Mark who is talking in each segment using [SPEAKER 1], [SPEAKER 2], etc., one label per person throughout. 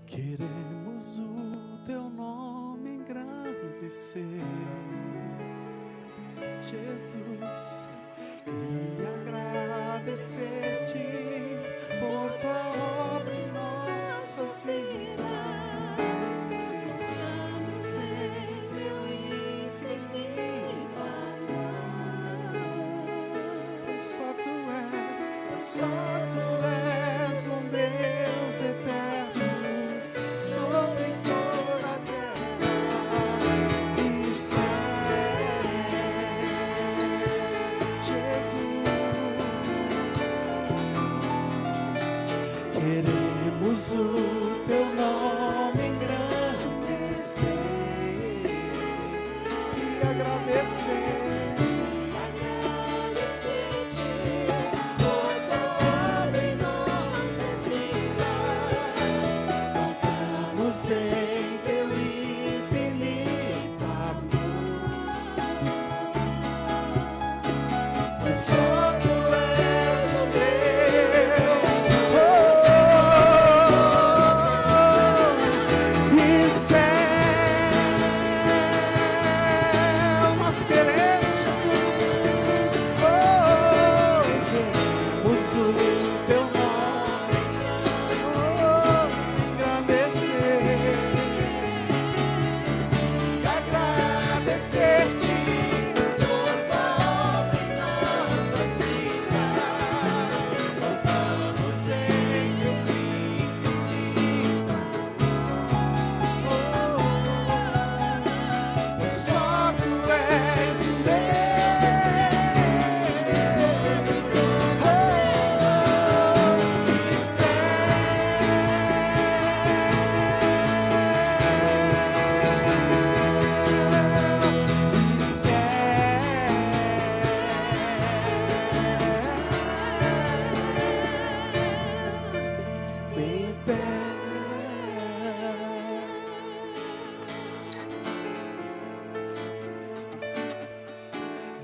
[SPEAKER 1] Queremos o teu nome engrandecer, Jesus, e agradecer-te por tua obra em nossas vidas. Confiamos em teu infinito amor. Só tu és um Deus eterno sobre toda a terra e céu, Jesus. Queremos o teu nome engrandecer e agradecer. Em teu infinito amor, só tu és o Deus,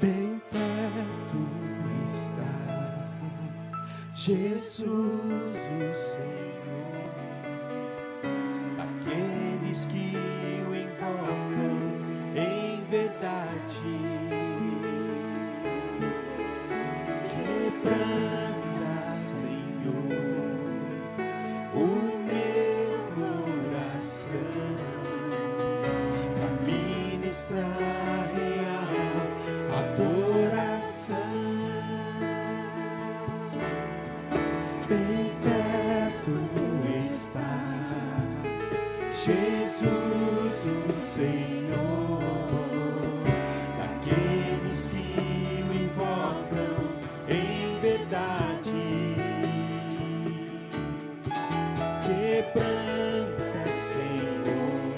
[SPEAKER 1] Bem perto está Jesus, o Senhor, daqueles que o invocam em verdade. Quebranta, Senhor, o meu coração, pra ministrar real adoração. Bem perto está Jesus, o Senhor, daqueles que o invocam em verdade. Quebranta, Senhor,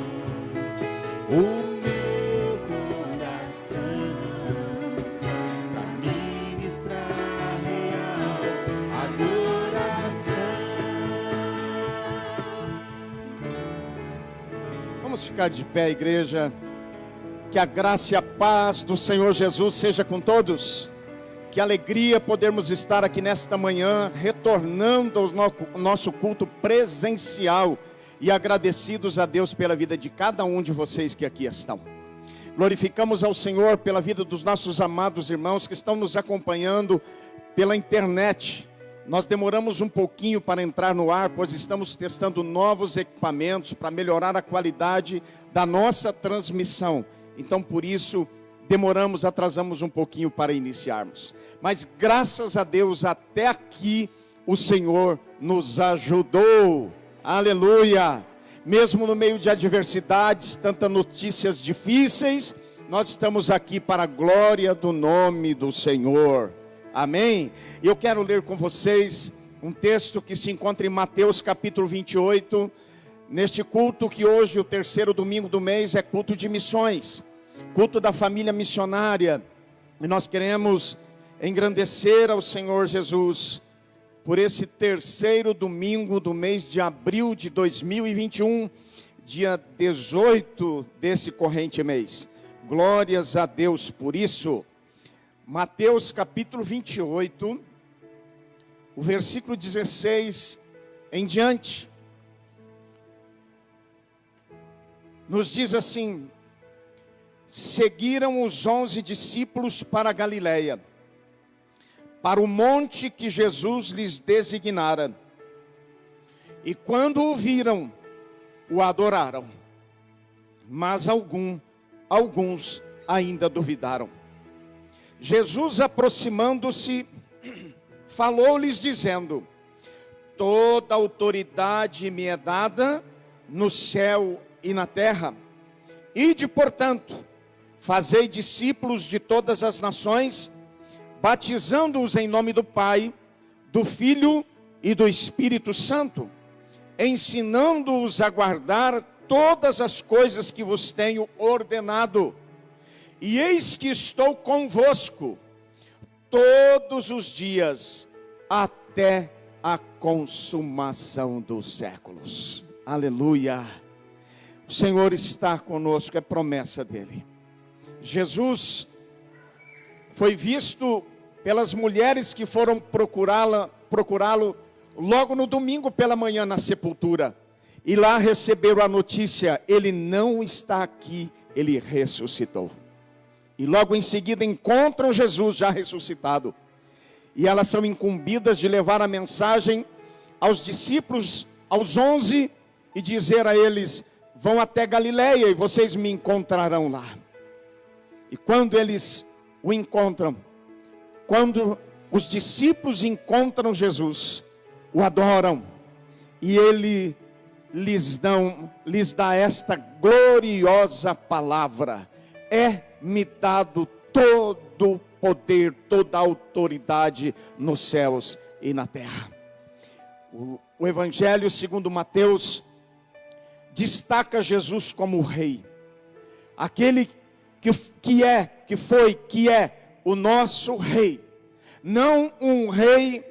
[SPEAKER 1] o meu coração, pra ministrar real adoração.
[SPEAKER 2] Vamos ficar de pé, igreja. Que a graça e a paz do Senhor Jesus seja com todos. Que alegria podermos estar aqui nesta manhã, retornando ao nosso culto presencial e agradecidos a Deus pela vida de cada um de vocês que aqui estão. Glorificamos ao Senhor pela vida dos nossos amados irmãos que estão nos acompanhando pela internet. Nós demoramos um pouquinho para entrar no ar, pois estamos testando novos equipamentos para melhorar a qualidade da nossa transmissão. Então, por isso, demoramos, atrasamos um pouquinho para iniciarmos. Mas, graças a Deus, até aqui, o Senhor nos ajudou. Aleluia! Mesmo no meio de adversidades, tantas notícias difíceis, nós estamos aqui para a glória do nome do Senhor. Amém? E eu quero ler com vocês um texto que se encontra em Mateus capítulo 28, neste culto que hoje, o terceiro domingo do mês, é culto de missões, culto da família missionária, e nós queremos engrandecer ao Senhor Jesus, por esse terceiro domingo do mês de abril de 2021, dia 18 desse corrente mês, glórias a Deus por isso. Mateus capítulo 28, o versículo 16 em diante, nos diz assim: seguiram os 11 discípulos para a Galileia, para o monte que Jesus lhes designara, e quando o viram, o adoraram, mas alguns ainda duvidaram. Jesus, aproximando-se, falou-lhes dizendo: toda autoridade me é dada no céu e na terra. Ide, portanto, fazei discípulos de todas as nações, batizando-os em nome do Pai, do Filho e do Espírito Santo, ensinando-os a guardar todas as coisas que vos tenho ordenado. E eis que estou convosco todos os dias, até a consumação dos séculos. Aleluia! O Senhor está conosco, é promessa dele. Jesus foi visto pelas mulheres que foram procurá-lo logo no domingo pela manhã na sepultura. E lá receberam a notícia: ele não está aqui, ele ressuscitou. E logo em seguida encontram Jesus já ressuscitado. E elas são incumbidas de levar a mensagem aos discípulos, aos 11, e dizer a eles: vão até Galileia e vocês me encontrarão lá. E quando eles o encontram, quando os discípulos encontram Jesus, o adoram, e ele lhes dá esta gloriosa palavra: é-me dado todo o poder, toda a autoridade nos céus e na terra. O Evangelho segundo Mateus destaca Jesus como rei, aquele que é o nosso rei, não um rei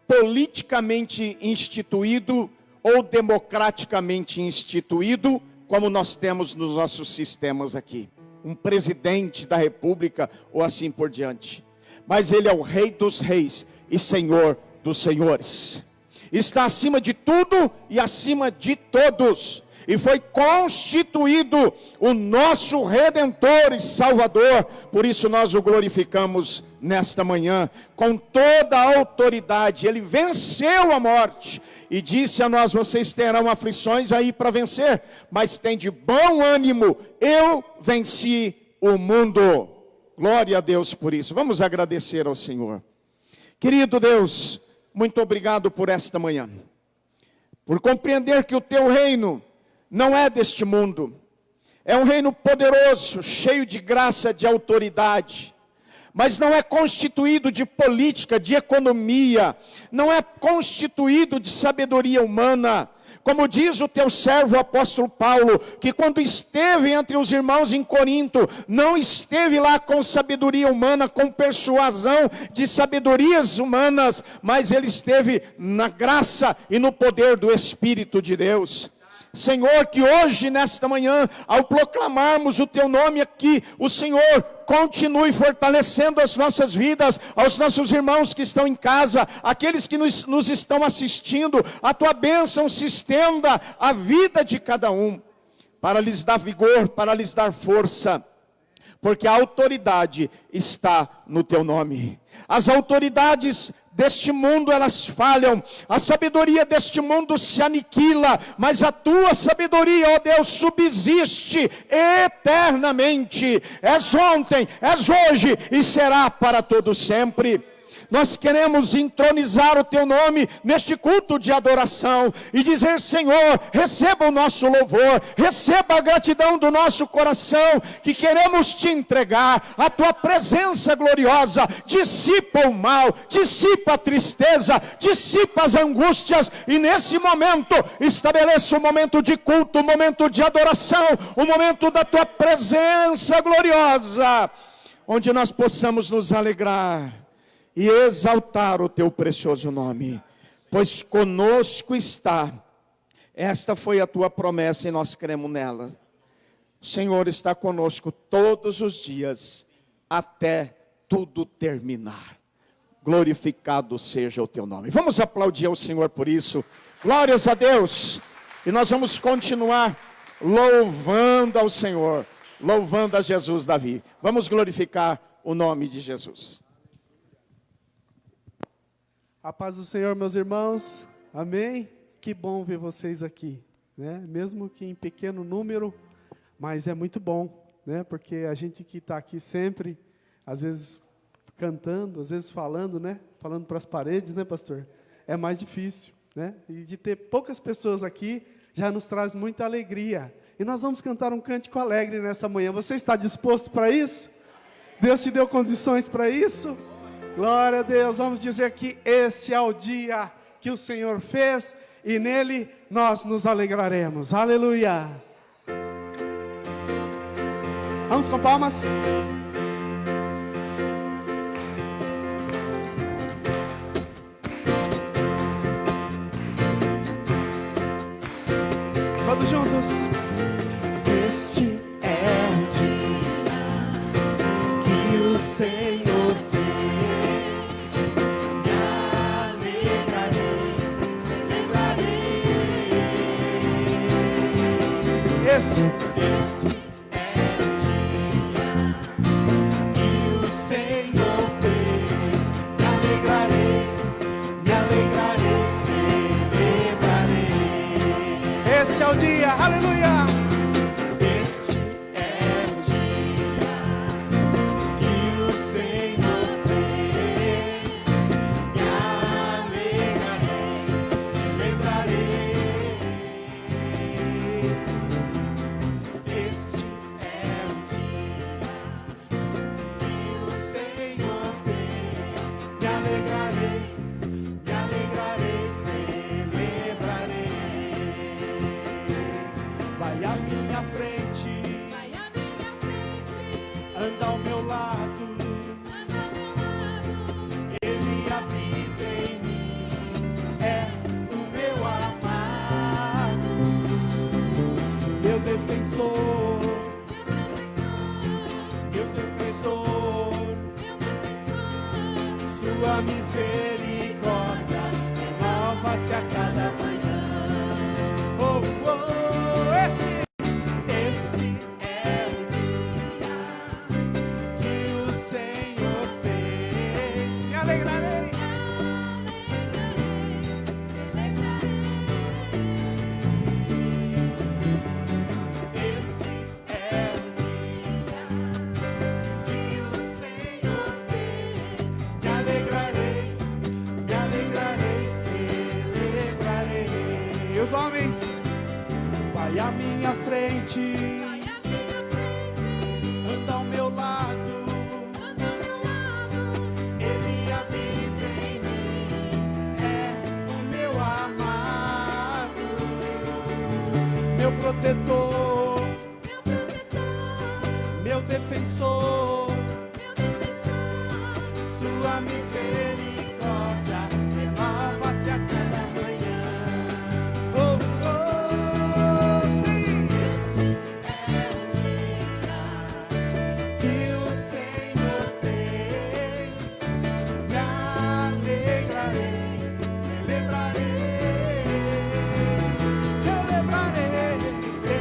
[SPEAKER 2] politicamente instituído ou democraticamente instituído, como nós temos nos nossos sistemas aqui. Um presidente da república ou assim por diante. Mas ele é o Rei dos reis e Senhor dos senhores. Está acima de tudo e acima de todos. E foi constituído o nosso Redentor e Salvador. Por isso nós o glorificamos nesta manhã, com toda a autoridade. Ele venceu a morte e disse a nós: vocês terão aflições aí para vencer, mas tem de bom ânimo, eu venci o mundo. Glória a Deus por isso. Vamos agradecer ao Senhor. Querido Deus, muito obrigado por esta manhã, por compreender que o teu reino não é deste mundo. É um reino poderoso, cheio de graça, de autoridade, mas não é constituído de política, de economia, não é constituído de sabedoria humana. Como diz o teu servo o apóstolo Paulo, que quando esteve entre os irmãos em Corinto, não esteve lá com sabedoria humana, com persuasão de sabedorias humanas, mas ele esteve na graça e no poder do Espírito de Deus. Senhor, que hoje, nesta manhã, ao proclamarmos o teu nome aqui, o Senhor continue fortalecendo as nossas vidas, aos nossos irmãos que estão em casa, aqueles que nos estão assistindo, a tua bênção se estenda à vida de cada um, para lhes dar vigor, para lhes dar força, porque a autoridade está no teu nome. As autoridades deste mundo, elas falham, a sabedoria deste mundo se aniquila, mas a tua sabedoria, ó Deus, subsiste eternamente. És ontem, és hoje e será para todo sempre. Nós queremos entronizar o teu nome neste culto de adoração e dizer: Senhor, receba o nosso louvor, receba a gratidão do nosso coração, que queremos te entregar. A tua presença gloriosa dissipa o mal, dissipa a tristeza, dissipa as angústias, e nesse momento estabeleça um momento de culto, um momento de adoração, um momento da tua presença gloriosa, onde nós possamos nos alegrar e exaltar o teu precioso nome, pois conosco está. Esta foi a tua promessa e nós cremos nela. O Senhor está conosco todos os dias, até tudo terminar. Glorificado seja o teu nome. Vamos aplaudir ao Senhor por isso. Glórias a Deus. E nós vamos continuar louvando ao Senhor, louvando a Jesus Davi. Vamos glorificar o nome de Jesus.
[SPEAKER 1] A paz do Senhor, meus irmãos, amém? Que bom ver vocês aqui, né? Mesmo que em pequeno número, mas é muito bom, né? Porque a gente que está aqui sempre, às vezes cantando, às vezes falando, né? Falando para as paredes, né, pastor? É mais difícil, né? E de ter poucas pessoas aqui, já nos traz muita alegria. E nós vamos cantar um cântico alegre nessa manhã. Você está disposto para isso? Deus te deu condições para isso? Glória a Deus, vamos dizer que este é o dia que o Senhor fez e nele nós nos alegraremos. Aleluia! Vamos com palmas. Todos juntos. Este é o dia que o Senhor Este é o dia que o Senhor fez. Me alegrarei, celebrarei. Este é o dia, aleluia. Este é o dia que o Senhor fez. Me alegrarei, celebrarei. defensor, meu defensor, sua misericórdia renova-se a cada manhã. Oh, oh, este é o dia que o Senhor fez. Me alegrarei,
[SPEAKER 3] celebrarei.
[SPEAKER 1] este é o dia que o Senhor fez. Me alegrarei, celebrarei. E os homens, vai à minha frente,
[SPEAKER 3] Vai à minha frente,
[SPEAKER 1] anda ao meu lado.
[SPEAKER 3] anda ao meu lado.
[SPEAKER 1] Ele habita em mim, é o meu amado, meu protetor,
[SPEAKER 3] Meu protetor,
[SPEAKER 1] meu defensor.
[SPEAKER 3] meu defensor,
[SPEAKER 1] Sua misericórdia renova-se a cada manhã. Oh, oh, sim, este é o dia que o Senhor fez. Me alegrarei, celebrarei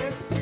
[SPEAKER 1] este.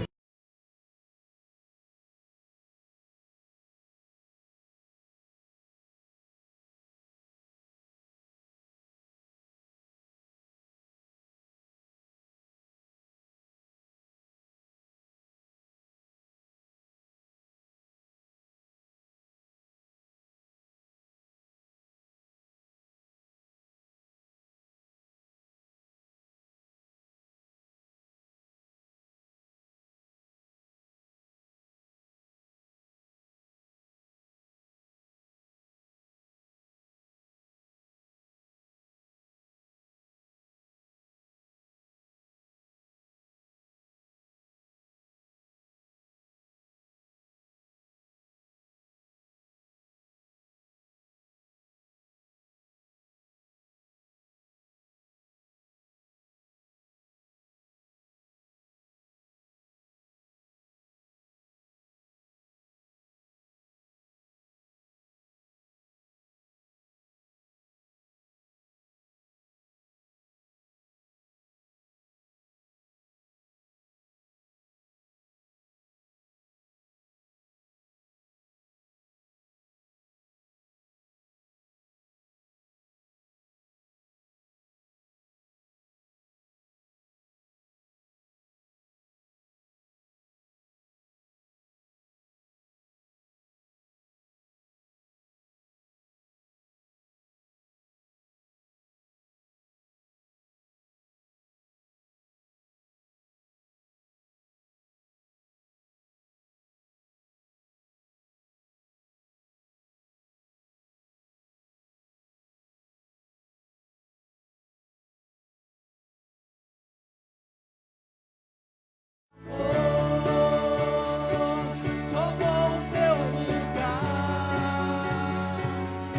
[SPEAKER 1] Tomou meu lugar,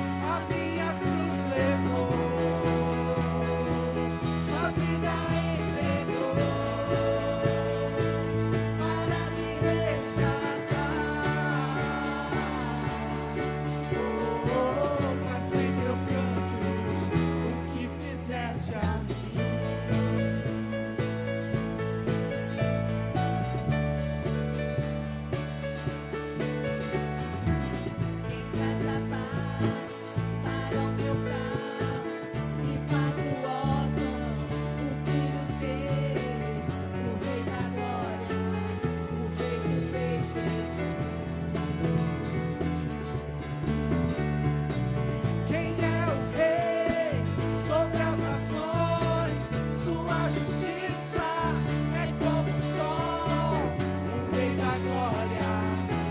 [SPEAKER 1] a minha cruz levou, sua vida entregou para me resgatar. Oh, pra sempre eu canto o que fizeste a mim.
[SPEAKER 3] quem traz a paz para o meu caos e faz do órfão o filho ser o rei da glória, o rei dos reis, Jesus.
[SPEAKER 1] Quem é o rei sobre as nações? Sua justiça é como o sol. O rei da glória,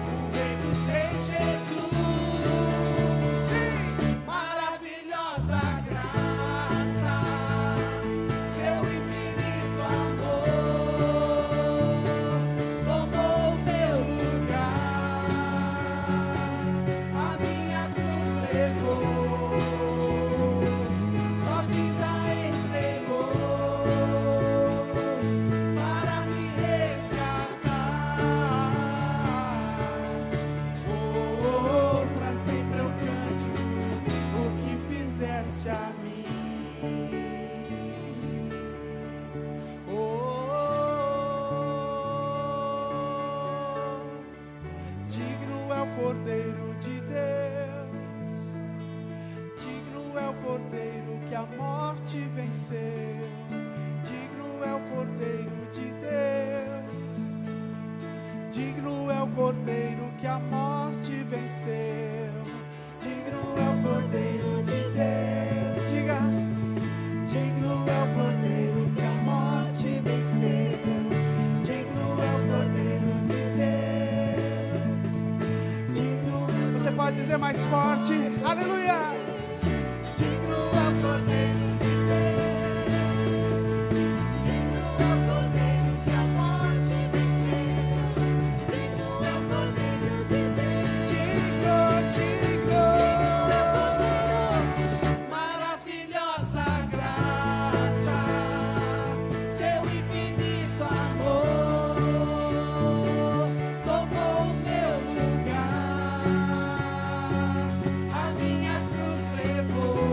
[SPEAKER 1] o rei dos reis, Jesus. Sim, maravilhosa graça, seu infinito amor tomou meu lugar, a minha cruz levou, sua vida entregou Cordeiro de Deus. Digno é o Cordeiro que a morte venceu. Digno é o Cordeiro de Deus. Digno é o Cordeiro que a morte venceu. Digno é o Cordeiro de Deus. Diga. Digno é o Cordeiro que a morte venceu. Digno é o Cordeiro de Deus. Digno. Você pode dizer mais forte? Aleluia! Digno é o Cordeiro de Deus. Digno é o Cordeiro que a morte venceu. Digno é o Cordeiro de Deus. Digno. Maravilhosa graça, seu infinito amor tomou o meu lugar, a minha cruz levou,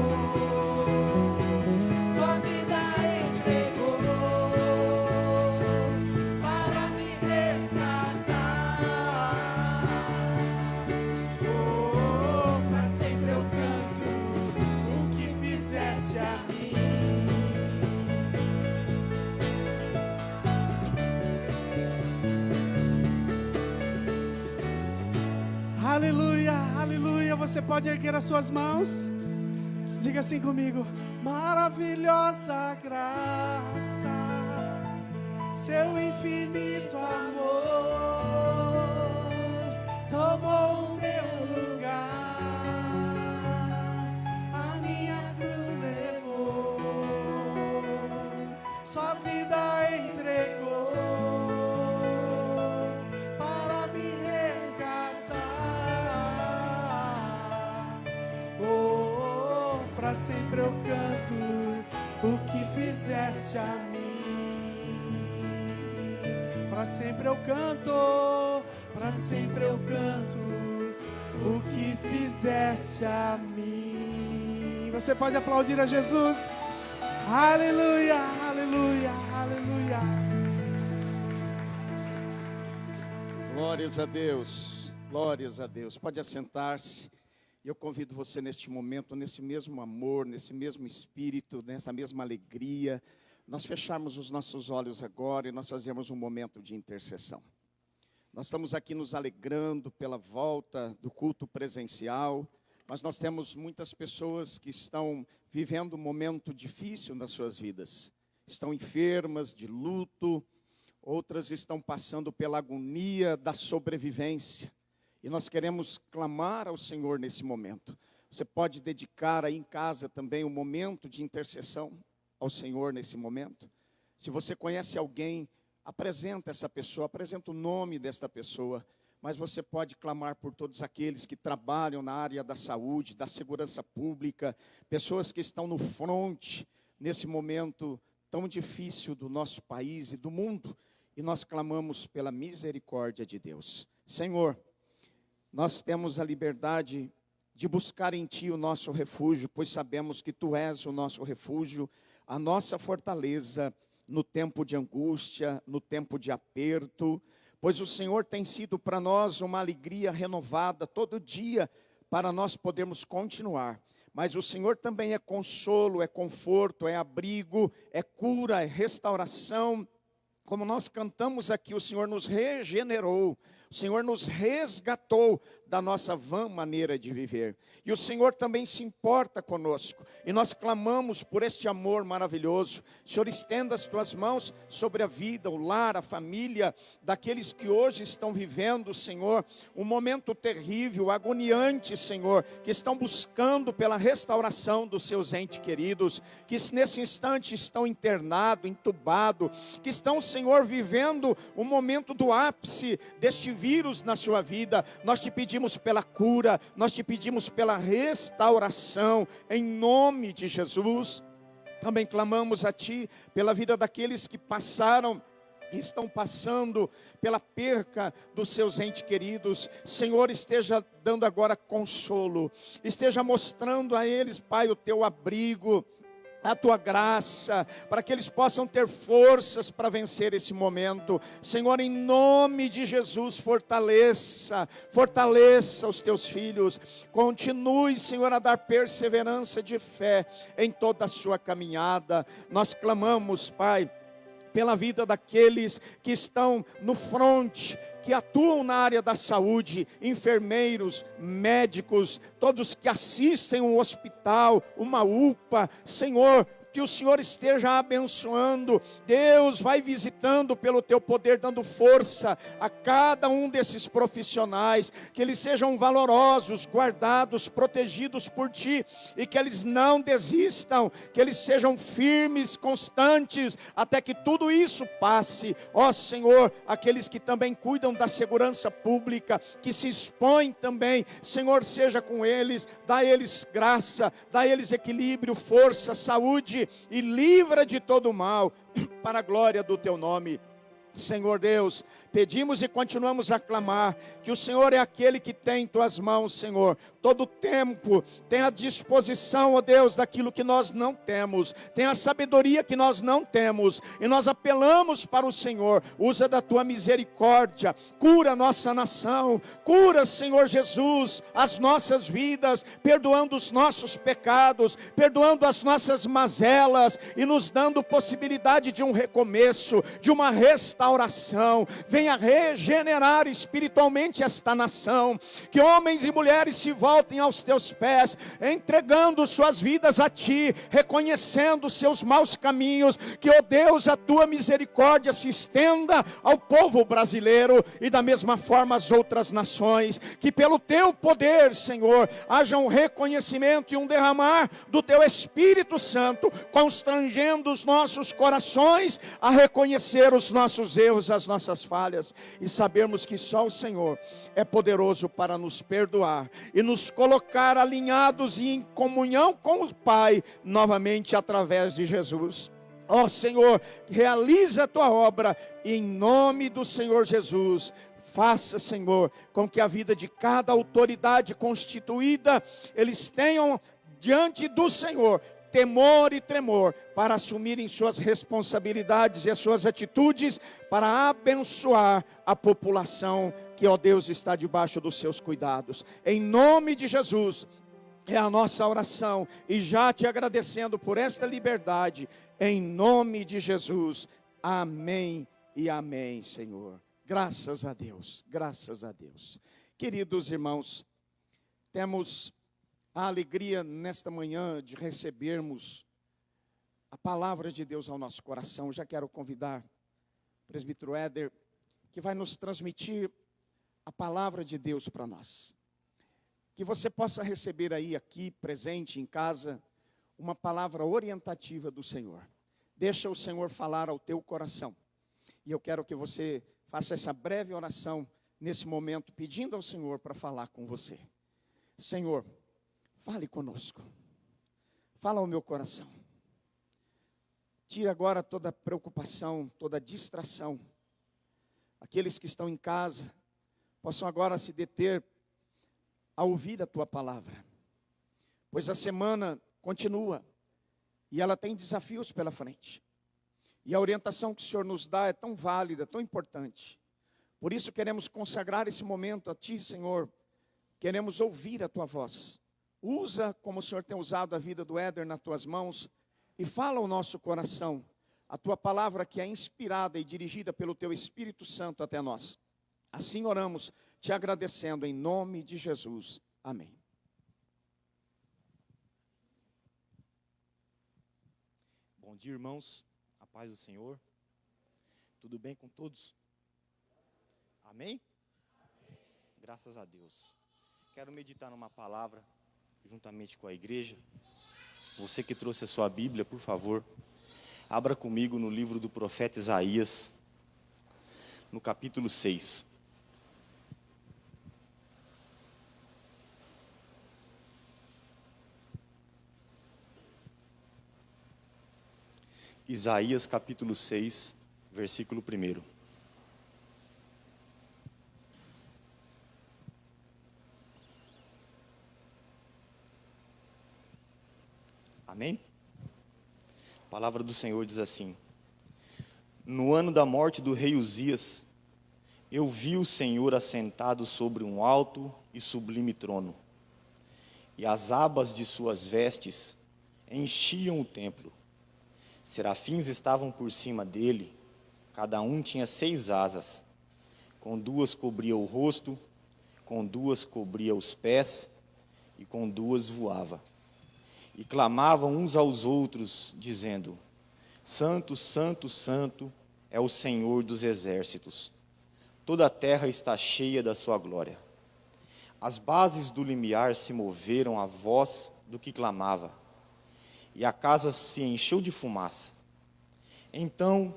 [SPEAKER 1] sua vida entregou para me resgatar. Oh, pra sempre eu canto o que fizeste a mim. Aleluia, aleluia. Você pode erguer as suas mãos. Diga assim comigo: maravilhosa graça, seu infinito amor tomou o meu lugar, a minha cruz levou, sua vida entregou para me resgatar. Oh, pra sempre eu canto o que fizeste a mim. Pra sempre eu canto, pra sempre eu canto o que fizeste a mim. Você pode aplaudir a Jesus? Aleluia, aleluia, aleluia.
[SPEAKER 2] Glórias a Deus, glórias a Deus. Pode assentar-se. Eu convido você neste momento, nesse mesmo amor, nesse mesmo espírito, nessa mesma alegria, nós fecharmos os nossos olhos agora e nós fazemos um momento de intercessão. Nós estamos aqui nos alegrando pela volta do culto presencial, mas nós temos muitas pessoas que estão vivendo um momento difícil nas suas vidas. Estão enfermas, de luto, outras estão passando pela agonia da sobrevivência. E nós queremos clamar ao Senhor nesse momento. Você pode dedicar aí em casa também um momento de intercessão ao Senhor nesse momento. Se você conhece alguém, apresenta essa pessoa, apresenta o nome desta pessoa. Mas você pode clamar por todos aqueles que trabalham na área da saúde, da segurança pública, pessoas que estão no fronte nesse momento tão difícil do nosso país e do mundo. E nós clamamos pela misericórdia de Deus. Senhor, nós temos a liberdade de buscar em Ti o nosso refúgio, pois sabemos que Tu és o nosso refúgio, a nossa fortaleza no tempo de angústia, no tempo de aperto, pois o Senhor tem sido para nós uma alegria renovada todo dia, para nós podermos continuar. Mas o Senhor também é consolo, é conforto, é abrigo, é cura, é restauração. Como nós cantamos aqui, o Senhor nos regenerou, o Senhor nos resgatou da nossa vã maneira de viver. E o Senhor também se importa conosco. E nós clamamos por este amor maravilhoso. Senhor, estenda as tuas mãos sobre a vida, o lar, a família daqueles que hoje estão vivendo, Senhor, um momento terrível, agoniante, Senhor, que estão buscando pela restauração dos seus entes queridos, que nesse instante estão internados, entubados, que estão, Senhor, vivendo o momento do ápice deste vírus na sua vida. Nós te pedimos pela cura, nós te pedimos pela restauração, em nome de Jesus. Também clamamos a Ti pela vida daqueles que passaram e estão passando pela perca dos seus entes queridos. Senhor, esteja dando agora consolo, esteja mostrando a eles, Pai, o Teu abrigo. a tua graça, para que eles possam ter forças para vencer esse momento. Senhor, em nome de Jesus, fortaleça os teus filhos. Continue, Senhor, a dar perseverança de fé em toda a sua caminhada. Nós clamamos, Pai, pela vida daqueles que estão no fronte, que atuam na área da saúde, enfermeiros, médicos, todos que assistem um hospital, uma UPA, Senhor, que o Senhor esteja abençoando. Deus, vai visitando pelo teu poder, dando força a cada um desses profissionais, que eles sejam valorosos, guardados, protegidos por ti, e que eles não desistam, que eles sejam firmes, constantes, até que tudo isso passe. Ó Senhor, aqueles que também cuidam da segurança pública, que se expõem também, Senhor, seja com eles, dá a eles graça, dá a eles equilíbrio, força, saúde, e livra de todo mal, para a glória do teu nome. Senhor Deus, pedimos e continuamos a clamar, que o Senhor é aquele que tem em tuas mãos, Senhor, todo o tempo, tem a disposição, ó Deus, daquilo que nós não temos, tem a sabedoria que nós não temos, e nós apelamos para o Senhor. Usa da tua misericórdia, cura a nossa nação, cura, Senhor Jesus, as nossas vidas, perdoando os nossos pecados, perdoando as nossas mazelas, e nos dando possibilidade de um recomeço, de uma restauração. Venha regenerar espiritualmente esta nação, que homens e mulheres se voltem aos teus pés, entregando suas vidas a ti, reconhecendo seus maus caminhos, que, ó Deus, a tua misericórdia se estenda ao povo brasileiro, e da mesma forma às outras nações, que pelo teu poder, Senhor, haja um reconhecimento e um derramar do teu Espírito Santo, constrangendo os nossos corações a reconhecer os nossos erros, as nossas falhas, e sabermos que só o Senhor é poderoso para nos perdoar e nos colocar alinhados e em comunhão com o Pai novamente através de Jesus. Ó Senhor, realiza a tua obra em nome do Senhor Jesus. Faça, Senhor, com que a vida de cada autoridade constituída, eles tenham diante do Senhor temor e tremor, para assumirem suas responsabilidades e as suas atitudes, para abençoar a população que, ó Deus, está debaixo dos seus cuidados. Em nome de Jesus, é a nossa oração, e já te agradecendo por esta liberdade, em nome de Jesus, amém e amém, Senhor. Graças a Deus, graças a Deus. Queridos irmãos, temos a alegria nesta manhã de recebermos a palavra de Deus ao nosso coração. Já quero convidar o presbítero Éder, que vai nos transmitir a palavra de Deus para nós. Que você possa receber aí, aqui, presente em casa, uma palavra orientativa do Senhor. Deixa o Senhor falar ao teu coração. E eu quero que você faça essa breve oração nesse momento, pedindo ao Senhor para falar com você. Senhor, fale conosco, fala ao meu coração, tira agora toda preocupação, toda distração. Aqueles que estão em casa, possam agora se deter a ouvir a tua palavra, pois a semana continua, e ela tem desafios pela frente, e a orientação que o Senhor nos dá é tão válida, tão importante. Por isso queremos consagrar esse momento a ti, Senhor, queremos ouvir a tua voz. Usa como o Senhor tem usado a vida do Éder nas tuas mãos, e fala ao nosso coração a tua palavra, que é inspirada e dirigida pelo teu Espírito Santo até nós. Assim oramos, te agradecendo em nome de Jesus. Amém.
[SPEAKER 4] Bom dia, irmãos. A paz do Senhor. Tudo bem com todos? Amém? Graças a Deus. Quero meditar numa palavra juntamente com a igreja. Você que trouxe a sua Bíblia, por favor, abra comigo no livro do profeta Isaías, no capítulo 6. Isaías capítulo 6, versículo 1. Amém? A palavra do Senhor diz assim: no ano da morte do rei Uzias, eu vi o Senhor assentado sobre um alto e sublime trono, e as abas de suas vestes enchiam o templo. Serafins estavam por cima dele, cada um tinha 6 asas, com 2 cobria o rosto, com 2 cobria os pés, e com 2 voava. E clamavam uns aos outros, dizendo: Santo, Santo, Santo é o Senhor dos exércitos. Toda a terra está cheia da sua glória. As bases do limiar se moveram à voz do que clamava, e a casa se encheu de fumaça. Então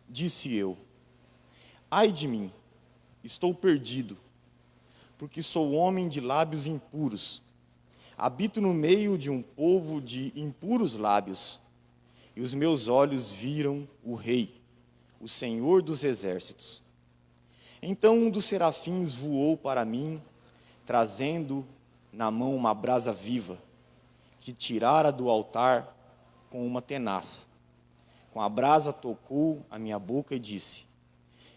[SPEAKER 4] disse eu: ai de mim, estou perdido, porque sou homem de lábios impuros. Habito no meio de um povo de impuros lábios, e os meus olhos viram o Rei, o Senhor dos exércitos. Então um dos serafins voou para mim, trazendo na mão uma brasa viva, que tirara do altar com uma tenaz. Com a brasa tocou a minha boca e disse: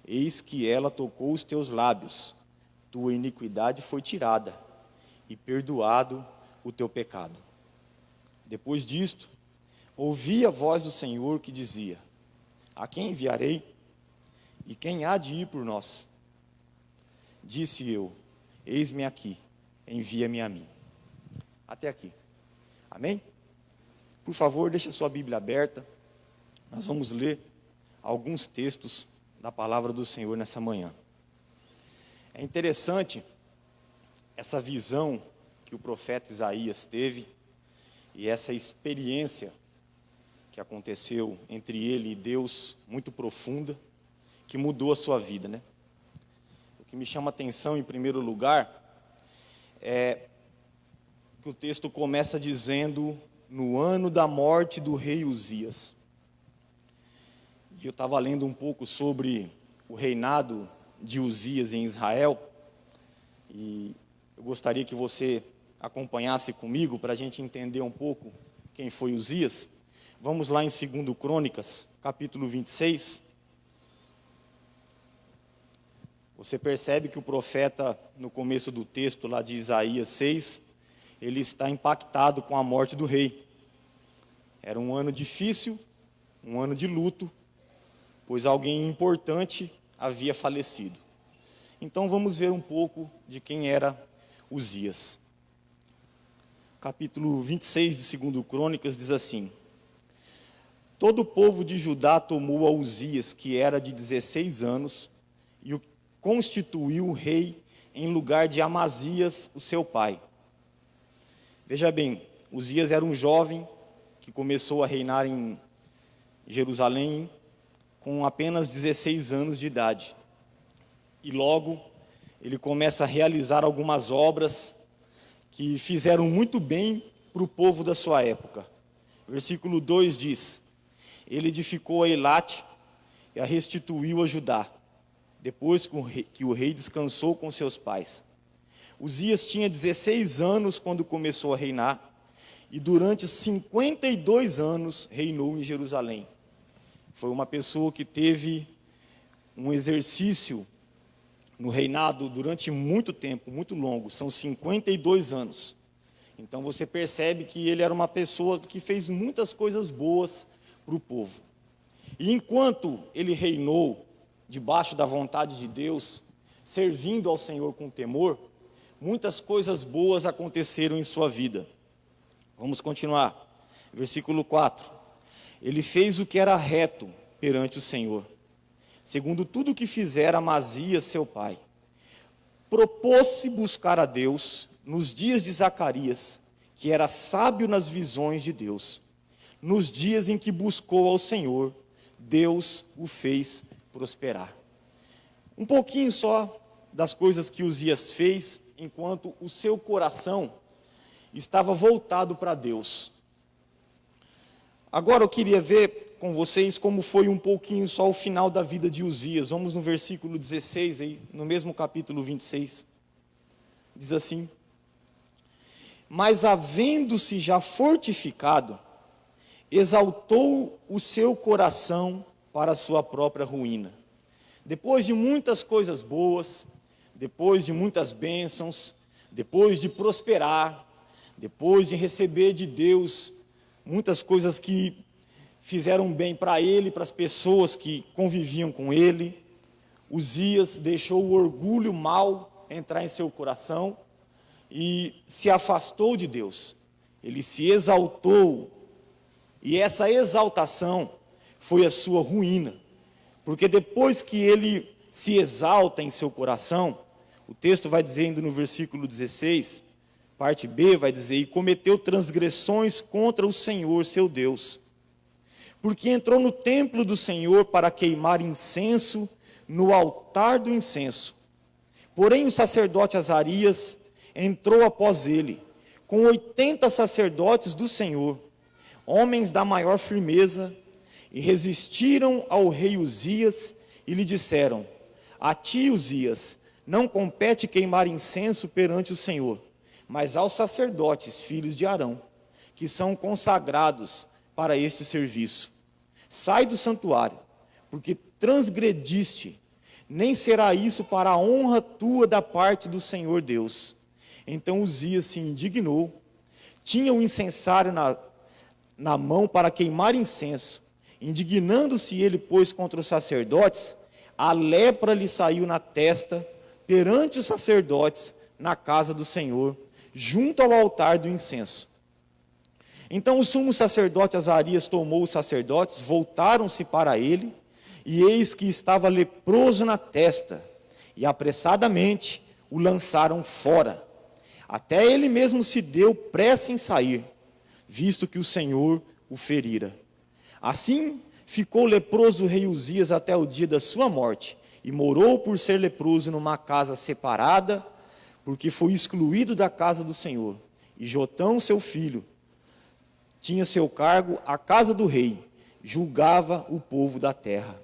[SPEAKER 4] eis que ela tocou os teus lábios, tua iniquidade foi tirada, e perdoado o teu pecado. Depois disto, ouvi a voz do Senhor que dizia: a quem enviarei? E quem há de ir por nós? Disse eu: eis-me aqui, envia-me a mim. Até aqui. Amém? Por favor, deixe a sua Bíblia aberta. Nós vamos ler alguns textos da palavra do Senhor nessa manhã. É interessante essa visão que o profeta Isaías teve e essa experiência que aconteceu entre ele e Deus, muito profunda, que mudou a sua vida, né? O que me chama a atenção, em primeiro lugar, é que o texto começa dizendo: no ano da morte do rei Uzias. E eu estava lendo um pouco sobre o reinado de Uzias em Israel, e eu gostaria que você acompanhasse comigo para a gente entender um pouco quem foi Uzias. Vamos lá em 2 Crônicas, capítulo 26. Você percebe que o profeta, no começo do texto lá de Isaías 6, ele está impactado com a morte do rei. Era um ano difícil, um ano de luto, pois alguém importante havia falecido. Então vamos ver um pouco de quem era Uzias. Capítulo 26 de 2 Crônicas diz assim: todo o povo de Judá tomou a Uzias, que era de 16 anos, e o constituiu rei em lugar de Amazias, o seu pai. Veja bem, Uzias era um jovem que começou a reinar em Jerusalém com apenas 16 anos de idade. E logo ele começa a realizar algumas obras que fizeram muito bem para o povo da sua época. Versículo 2 diz: ele edificou a Elate e a restituiu a Judá, depois que o rei descansou com seus pais. Uzias tinha 16 anos quando começou a reinar, e durante 52 anos reinou em Jerusalém. Foi uma pessoa que teve um exercício no reinado durante muito tempo, muito longo, são 52 anos. Então você percebe que ele era uma pessoa que fez muitas coisas boas para o povo. E enquanto ele reinou debaixo da vontade de Deus, servindo ao Senhor com temor, muitas coisas boas aconteceram em sua vida. Vamos continuar. Versículo 4. Ele fez o que era reto perante o Senhor, segundo tudo o que fizera Amazias, seu pai. Propôs-se buscar a Deus nos dias de Zacarias, que era sábio nas visões de Deus. Nos dias em que buscou ao Senhor, Deus o fez prosperar. Um pouquinho só das coisas que Uzias fez, enquanto o seu coração estava voltado para Deus. Agora eu queria ver com vocês como foi um pouquinho só o final da vida de Uzias. Vamos no versículo 16, aí, no mesmo capítulo 26. Diz assim: mas havendo-se já fortificado, exaltou o seu coração para a sua própria ruína. Depois de muitas coisas boas, depois de muitas bênçãos, depois de prosperar, depois de receber de Deus muitas coisas que fizeram bem para ele, para as pessoas que conviviam com ele, Uzias deixou o orgulho mau entrar em seu coração e se afastou de Deus. Ele se exaltou, e essa exaltação foi a sua ruína, porque depois que ele se exalta em seu coração, o texto vai dizendo no versículo 16, parte B, vai dizer: e cometeu transgressões contra o Senhor seu Deus, porque entrou no templo do Senhor para queimar incenso no altar do incenso. Porém o sacerdote Azarias entrou após ele, com 80 sacerdotes do Senhor, homens da maior firmeza, e resistiram ao rei Uzias e lhe disseram: a ti, Uzias, não compete queimar incenso perante o Senhor, mas aos sacerdotes, filhos de Arão, que são consagrados para este serviço. Sai do santuário, porque transgrediste, nem será isso para a honra tua da parte do Senhor Deus. Então Uzias se indignou, tinha o incensário na mão para queimar incenso. Indignando-se ele, pois, contra os sacerdotes, a lepra lhe saiu na testa perante os sacerdotes na casa do Senhor, junto ao altar do incenso. Então o sumo sacerdote Azarias tomou os sacerdotes, voltaram-se para ele, e eis que estava leproso na testa, e apressadamente o lançaram fora. Até ele mesmo se deu pressa em sair, visto que o Senhor o ferira. Assim ficou leproso o rei Uzias até o dia da sua morte, e morou por ser leproso numa casa separada, porque foi excluído da casa do Senhor. E Jotão, seu filho, tinha seu cargo a casa do rei, julgava o povo da terra.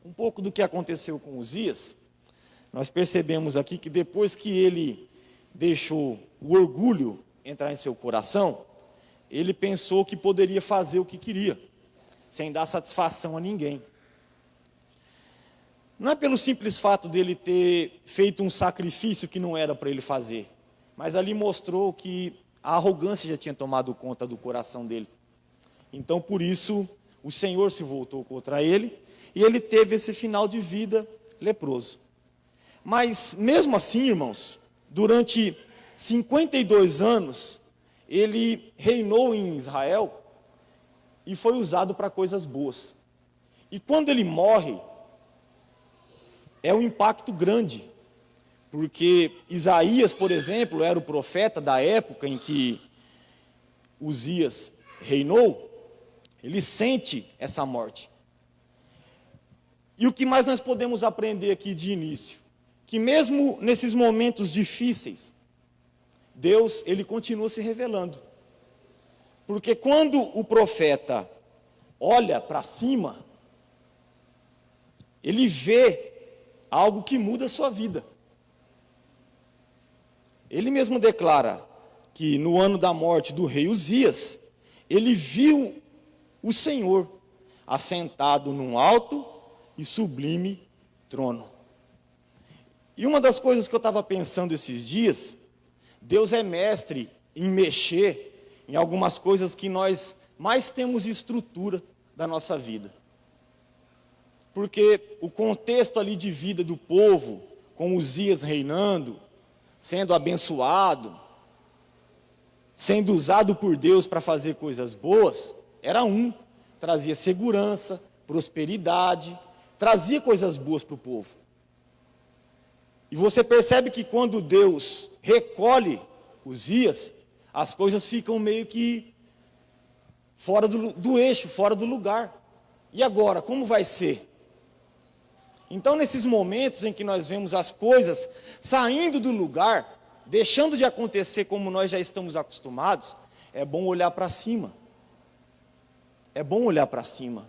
[SPEAKER 4] Um pouco do que aconteceu com Uzias, nós percebemos aqui que depois que ele deixou o orgulho entrar em seu coração, ele pensou que poderia fazer o que queria, sem dar satisfação a ninguém. Não é pelo simples fato dele ter feito um sacrifício que não era para ele fazer, mas ali mostrou que a arrogância já tinha tomado conta do coração dele. Então, por isso, o Senhor se voltou contra ele, e ele teve esse final de vida leproso. Mas, mesmo assim, irmãos, durante 52 anos, ele reinou em Israel e foi usado para coisas boas. E quando ele morre, é um impacto grande, porque Isaías, por exemplo, era o profeta da época em que Uzias reinou, ele sente essa morte. E o que mais nós podemos aprender aqui de início? Que mesmo nesses momentos difíceis, Deus, ele continua se revelando. Porque quando o profeta olha para cima, ele vê algo que muda a sua vida. Ele mesmo declara que no ano da morte do rei Uzias, ele viu o Senhor assentado num alto e sublime trono. E uma das coisas que eu estava pensando esses dias, Deus é mestre em mexer em algumas coisas que nós mais temos estrutura da nossa vida. Porque o contexto ali de vida do povo, com Uzias reinando, sendo abençoado, sendo usado por Deus para fazer coisas boas, era trazia segurança, prosperidade, trazia coisas boas para o povo. E você percebe que quando Deus recolhe Uzias, as coisas ficam meio que fora do eixo, fora do lugar. E agora, como vai ser? Então, nesses momentos em que nós vemos as coisas saindo do lugar, deixando de acontecer como nós já estamos acostumados, é bom olhar para cima. É bom olhar para cima.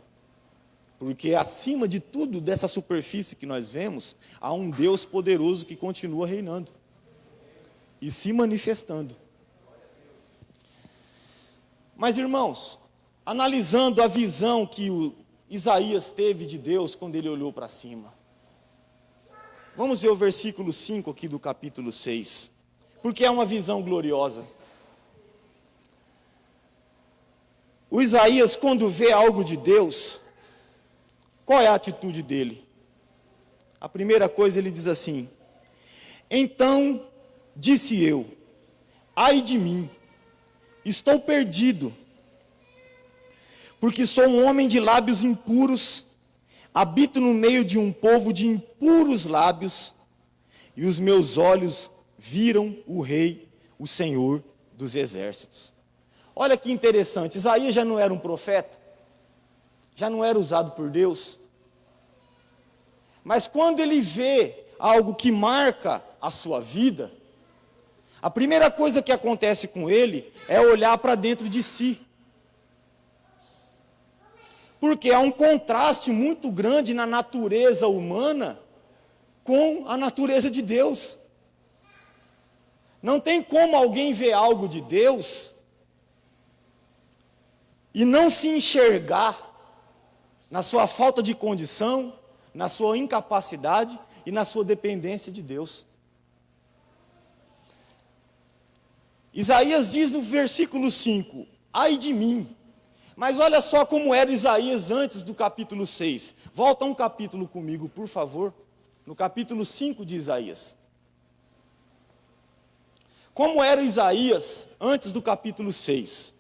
[SPEAKER 4] Porque acima de tudo, dessa superfície que nós vemos, há um Deus poderoso que continua reinando e se manifestando. Mas, irmãos,
[SPEAKER 5] analisando a visão que o Isaías teve de Deus quando ele olhou para cima. Vamos ver o versículo 5 aqui do capítulo 6, porque é uma visão gloriosa. O Isaías, quando vê algo de Deus, qual é a atitude dele? A primeira coisa, ele diz assim: então disse eu, ai de mim, estou perdido, porque sou um homem de lábios impuros, habito no meio de um povo de impuros lábios, e os meus olhos viram o Rei, o Senhor dos Exércitos. Olha que interessante, Isaías já não era um profeta, já não era usado por Deus, mas quando ele vê algo que marca a sua vida, a primeira coisa que acontece com ele é olhar para dentro de si. Porque há um contraste muito grande na natureza humana com a natureza de Deus. Não tem como alguém ver algo de Deus e não se enxergar na sua falta de condição, na sua incapacidade e na sua dependência de Deus. Isaías diz no versículo 5, ai de mim. Mas olha só como era Isaías antes do capítulo 6. Volta um capítulo comigo, por favor. No capítulo 5 de Isaías. Como era Isaías antes do capítulo 6?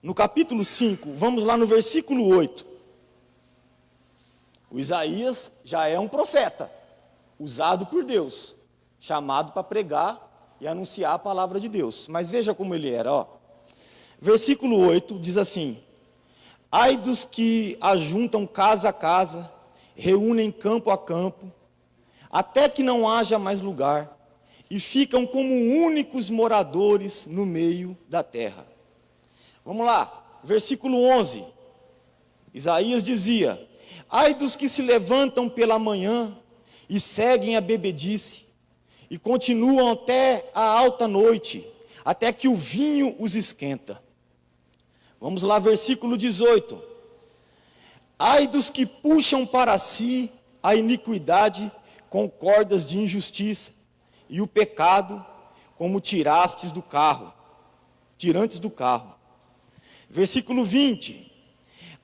[SPEAKER 5] No capítulo 5, vamos lá no versículo 8. O Isaías já é um profeta, usado por Deus, chamado para pregar e anunciar a palavra de Deus. Mas veja como ele era, ó. Versículo 8 diz assim: ai dos que ajuntam casa a casa, reúnem campo a campo, até que não haja mais lugar, e ficam como únicos moradores no meio da terra. Vamos lá, versículo 11. Isaías dizia: ai dos que se levantam pela manhã e seguem a bebedice, e continuam até a alta noite, até que o vinho os esquenta. Vamos lá, versículo 18. Ai dos que puxam para si a iniquidade com cordas de injustiça, e o pecado como tirantes do carro. Versículo 20.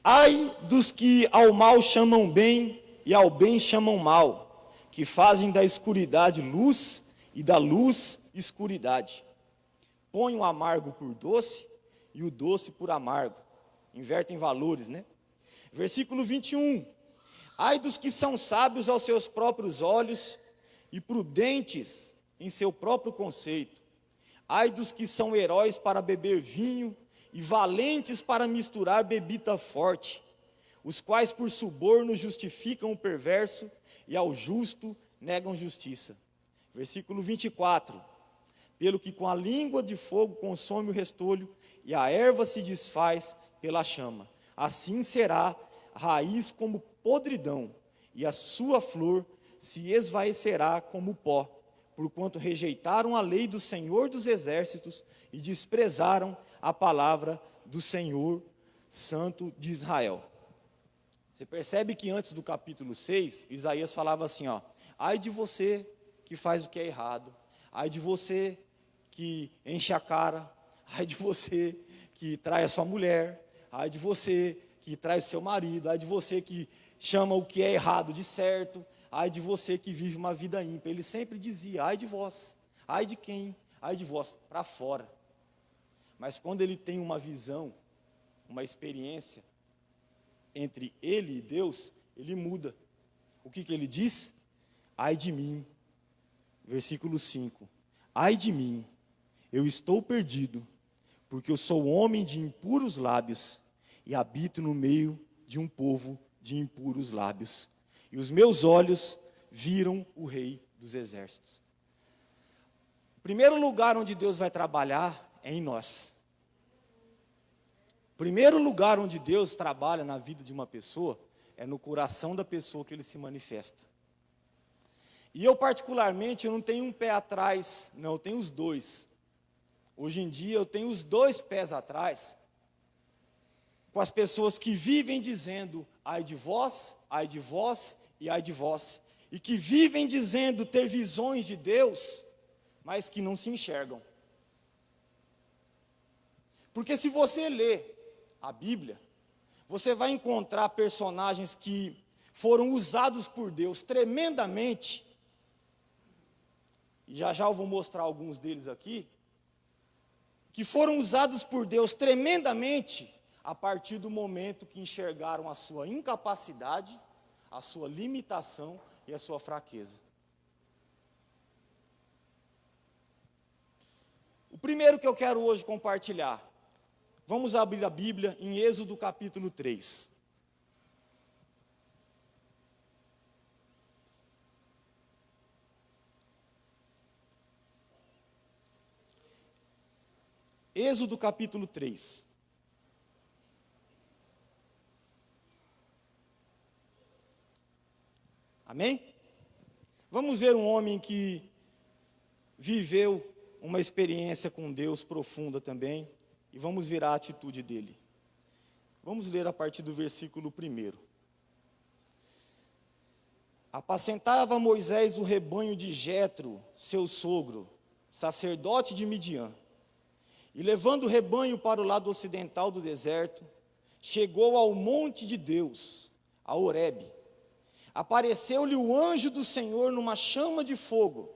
[SPEAKER 5] Ai dos que ao mal chamam bem e ao bem chamam mal, que fazem da escuridade luz e da luz escuridade. Põe o amargo por doce e o doce por amargo. Invertem valores, né? Versículo 21. Ai dos que são sábios aos seus próprios olhos e prudentes em seu próprio conceito. Ai dos que são heróis para beber vinho e valentes para misturar bebida forte, os quais por suborno justificam o perverso e ao justo negam justiça. Versículo 24. Pelo que com a língua de fogo consome o restolho e a erva se desfaz pela chama. Assim será a raiz como podridão e a sua flor se esvaecerá como pó, porquanto rejeitaram a lei do Senhor dos Exércitos e desprezaram a palavra do Senhor Santo de Israel. Você percebe que antes do capítulo 6, Isaías falava assim, ó: ai de você que faz o que é errado, ai de você que enche a cara, ai de você que trai a sua mulher, ai de você que trai o seu marido, ai de você que chama o que é errado de certo, ai de você que vive uma vida ímpia. Ele sempre dizia: ai de vós, ai de quem? Ai de vós, para fora. Mas quando ele tem uma visão, uma experiência entre ele e Deus, ele muda. O que ele diz? Ai de mim. Versículo 5. Ai de mim, eu estou perdido, porque eu sou homem de impuros lábios e habito no meio de um povo de impuros lábios. E os meus olhos viram o Rei dos Exércitos. O primeiro lugar onde Deus vai trabalhar é em nós. O primeiro lugar onde Deus trabalha na vida de uma pessoa é no coração da pessoa que ele se manifesta. E eu particularmente, eu não tenho um pé atrás, não, eu tenho os dois. Hoje em dia eu tenho os dois pés atrás com as pessoas que vivem dizendo ai de vós e ai de vós, e que vivem dizendo ter visões de Deus, mas que não se enxergam. Porque se você ler a Bíblia, você vai encontrar personagens que foram usados por Deus tremendamente, e já já eu vou mostrar alguns deles aqui, que foram usados por Deus tremendamente a partir do momento que enxergaram a sua incapacidade, a sua limitação e a sua fraqueza. O primeiro que eu quero hoje compartilhar, vamos abrir a Bíblia em Êxodo capítulo 3. Êxodo capítulo 3. Amém? Vamos ver um homem que viveu uma experiência com Deus profunda também, e vamos ver a atitude dele. Vamos ler a partir do versículo 1. Apacentava Moisés o rebanho de Jetro, seu sogro, sacerdote de Midian. E levando o rebanho para o lado ocidental do deserto, chegou ao monte de Deus, a Horebe. Apareceu-lhe o anjo do Senhor numa chama de fogo,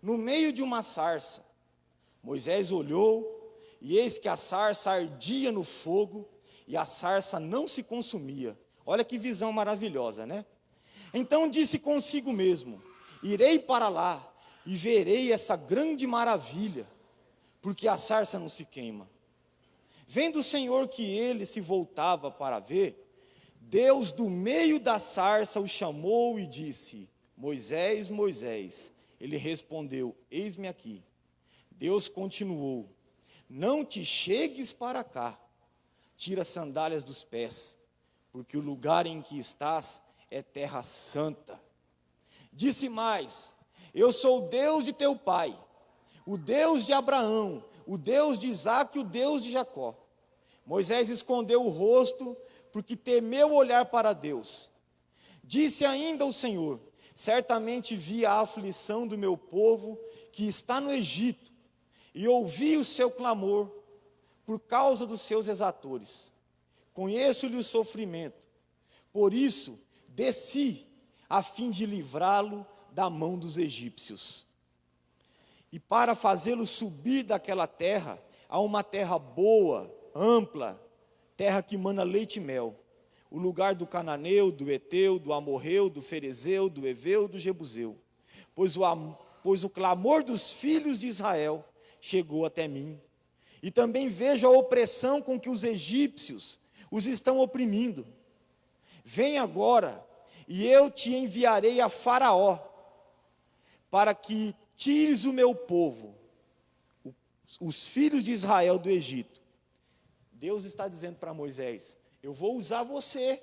[SPEAKER 5] no meio de uma sarça. Moisés olhou, e eis que a sarça ardia no fogo, e a sarça não se consumia. Olha que visão maravilhosa, né? Então disse consigo mesmo: irei para lá, e verei essa grande maravilha, porque a sarça não se queima. Vendo o Senhor que ele se voltava para ver, Deus do meio da sarça o chamou e disse: Moisés, Moisés. Ele respondeu: eis-me aqui. Deus continuou: não te chegues para cá, tira as sandálias dos pés, porque o lugar em que estás é terra santa. Disse mais: eu sou o Deus de teu pai, o Deus de Abraão, o Deus de Isaque e o Deus de Jacó. Moisés escondeu o rosto, porque temeu olhar para Deus. Disse ainda o Senhor: certamente vi a aflição do meu povo que está no Egito, e ouvi o seu clamor por causa dos seus exatores. Conheço-lhe o sofrimento, por isso desci a fim de livrá-lo da mão dos egípcios. E para fazê-lo subir daquela terra a uma terra boa, ampla, terra que mana leite e mel, o lugar do cananeu, do eteu, do amorreu, do ferezeu, do eveu, do jebuseu. Pois o clamor dos filhos de Israel chegou até mim. E também vejo a opressão com que os egípcios os estão oprimindo. Vem agora, e eu te enviarei a Faraó, para que tires o meu povo, os filhos de Israel do Egito. Deus está dizendo para Moisés: eu vou usar você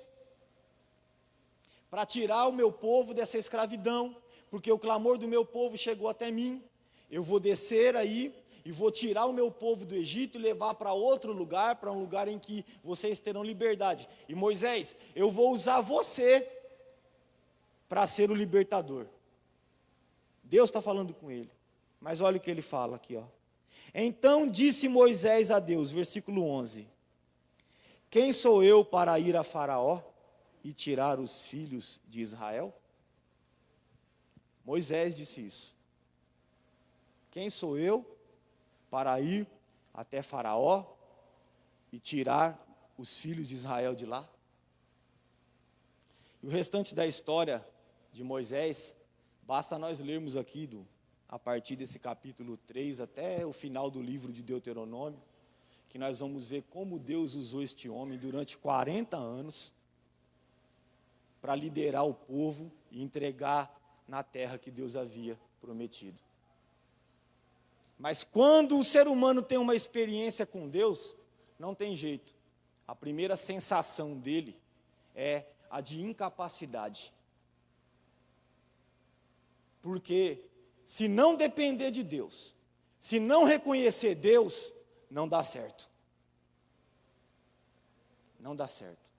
[SPEAKER 5] para tirar o meu povo dessa escravidão, porque o clamor do meu povo chegou até mim. Eu vou descer aí e vou tirar o meu povo do Egito e levar para outro lugar, para um lugar em que vocês terão liberdade. E Moisés, eu vou usar você para ser o libertador. Deus está falando com ele, mas olha o que ele fala aqui, ó. Então disse Moisés a Deus, versículo 11: quem sou eu para ir a Faraó e tirar os filhos de Israel? Moisés disse isso. Quem sou eu para ir até Faraó e tirar os filhos de Israel de lá? E o restante da história de Moisés, basta nós lermos aqui a partir desse capítulo 3 até o final do livro de Deuteronômio, que nós vamos ver como Deus usou este homem durante 40 anos para liderar o povo e entregar na terra que Deus havia prometido. Mas quando o ser humano tem uma experiência com Deus, não tem jeito. A primeira sensação dele é a de incapacidade. Porque se não depender de Deus, Se não reconhecer Deus, não dá certo. Não dá certo.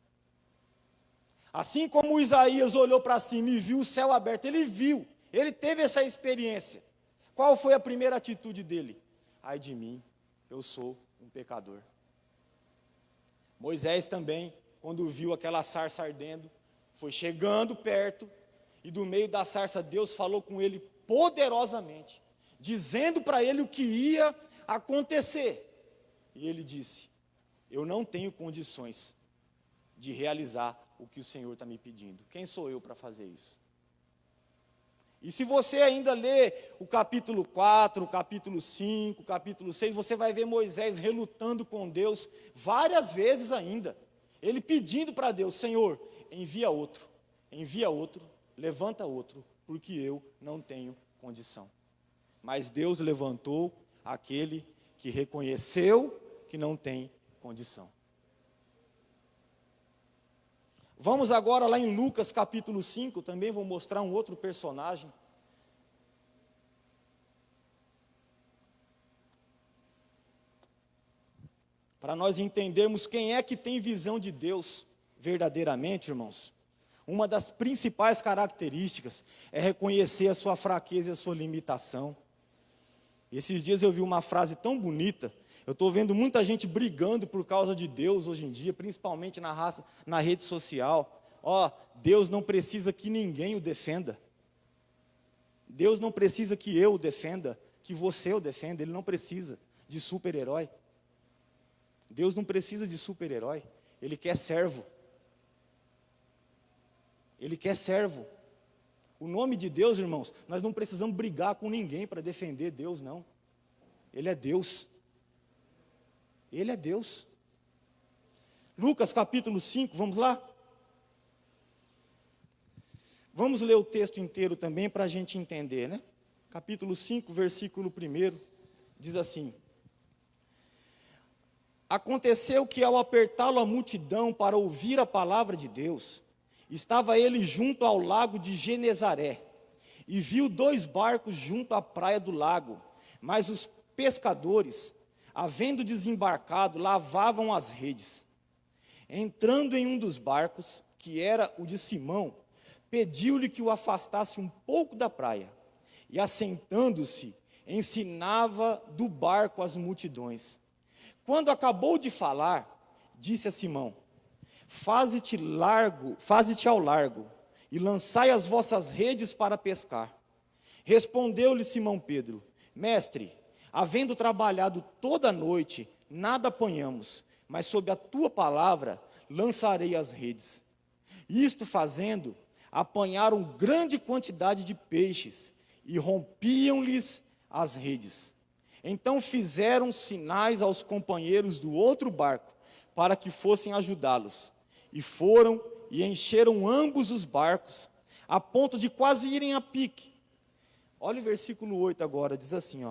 [SPEAKER 5] Assim como Isaías olhou para cima e viu o céu aberto, ele viu, ele teve essa experiência. Qual foi a primeira atitude dele? Ai de mim, eu sou um pecador. Moisés também, quando viu aquela sarça ardendo, foi chegando perto, e do meio da sarça Deus falou com ele poderosamente, dizendo para ele o que ia acontecer. E ele disse: eu não tenho condições de realizar o que o Senhor está me pedindo. Quem sou eu para fazer isso? E se você ainda lê o capítulo 4, o capítulo 5, o capítulo 6, você vai ver Moisés relutando com Deus várias vezes ainda. Ele pedindo para Deus: Senhor, envia outro, levanta outro, porque eu não tenho condição. Mas Deus levantou aquele que reconheceu que não tem condição. Vamos agora lá em Lucas capítulo 5, também vou mostrar um outro personagem. Para nós entendermos quem é que tem visão de Deus verdadeiramente, irmãos. Uma das principais características é reconhecer a sua fraqueza e a sua limitação. Esses dias eu vi uma frase tão bonita. Eu estou vendo muita gente brigando por causa de Deus hoje em dia, principalmente na rede social. Deus não precisa que ninguém o defenda. Deus não precisa que eu o defenda, que você o defenda. Ele não precisa de super-herói. Deus não precisa de super-herói. Ele quer servo. Ele quer servo. O nome de Deus, irmãos, nós não precisamos brigar com ninguém para defender Deus, não. Ele é Deus. Ele é Deus. Lucas capítulo 5, vamos lá? Vamos ler o texto inteiro também para a gente entender, né? Capítulo 5, versículo 1, diz assim: Aconteceu que ao apertá-lo a multidão para ouvir a palavra de Deus, estava ele junto ao lago de Genezaré, e viu 2 barcos junto à praia do lago, mas os pescadores, havendo desembarcado, lavavam as redes. Entrando em um dos barcos, que era o de Simão, pediu-lhe que o afastasse um pouco da praia, e assentando-se, ensinava do barco as multidões. Quando acabou de falar, disse a Simão: Faze-te ao largo, e lançai as vossas redes para pescar. Respondeu-lhe Simão Pedro: Mestre, havendo trabalhado toda a noite, nada apanhamos, mas sob a tua palavra lançarei as redes. Isto fazendo, apanharam grande quantidade de peixes, e rompiam-lhes as redes. Então fizeram sinais aos companheiros do outro barco, para que fossem ajudá-los. E foram e encheram ambos os barcos, a ponto de quase irem a pique. Olha o versículo 8 agora, diz assim,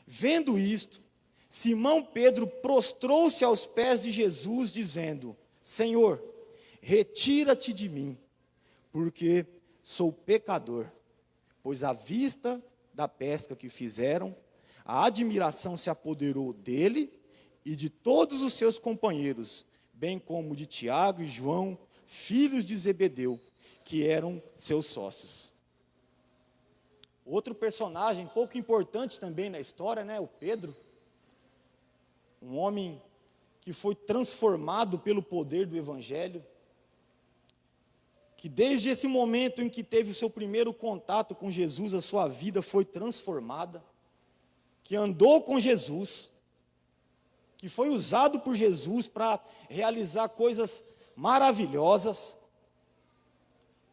[SPEAKER 5] Vendo isto, Simão Pedro prostrou-se aos pés de Jesus, dizendo: Senhor, retira-te de mim, porque sou pecador. Pois à vista da pesca que fizeram, a admiração se apoderou dele e de todos os seus companheiros, bem como de Tiago e João, filhos de Zebedeu, que eram seus sócios. Outro personagem pouco importante também na história, o Pedro. Um homem que foi transformado pelo poder do Evangelho, que desde esse momento em que teve o seu primeiro contato com Jesus, a sua vida foi transformada, que andou com Jesus, que foi usado por Jesus para realizar coisas maravilhosas,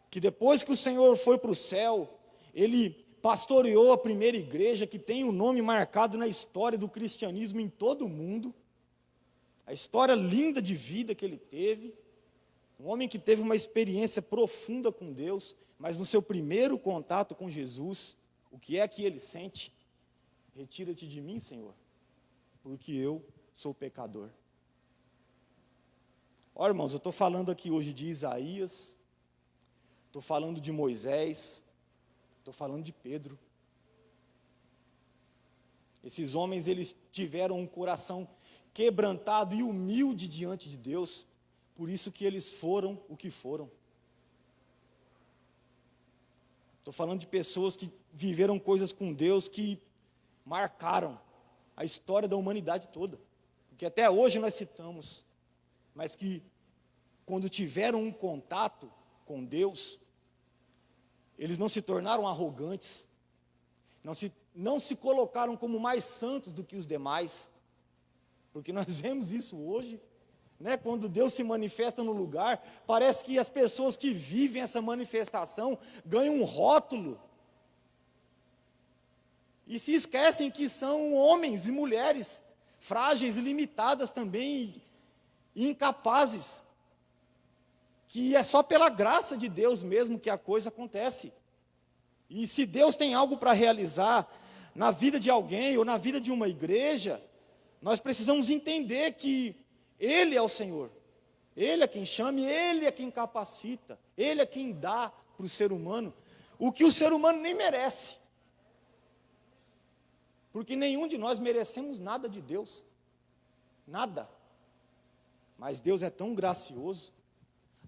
[SPEAKER 5] que depois que o Senhor foi para o céu, ele pastoreou a primeira igreja, que tem um nome marcado na história do cristianismo em todo o mundo, a história linda de vida que ele teve, um homem que teve uma experiência profunda com Deus, mas no seu primeiro contato com Jesus, o que é que ele sente? Retira-te de mim, Senhor, porque eu sou pecador. Olha, irmãos, eu estou falando aqui hoje de Isaías, estou falando de Moisés, estou falando de Pedro. Esses homens, eles tiveram um coração quebrantado e humilde diante de Deus, por isso que eles foram o que foram. Estou falando de pessoas que viveram coisas com Deus que marcaram a história da humanidade toda, porque até hoje nós citamos, mas que quando tiveram um contato com Deus, eles não se tornaram arrogantes, não se colocaram como mais santos do que os demais, porque nós vemos isso hoje, né? Quando Deus se manifesta no lugar, parece que as pessoas que vivem essa manifestação ganham um rótulo, e se esquecem que são homens e mulheres, frágeis e limitadas também, e incapazes, que é só pela graça de Deus mesmo que a coisa acontece. E se Deus tem algo para realizar na vida de alguém ou na vida de uma igreja, nós precisamos entender que Ele é o Senhor, Ele é quem chama, e Ele é quem capacita, Ele é quem dá para o ser humano o que o ser humano nem merece, porque nenhum de nós merecemos nada de Deus, nada, mas Deus é tão gracioso.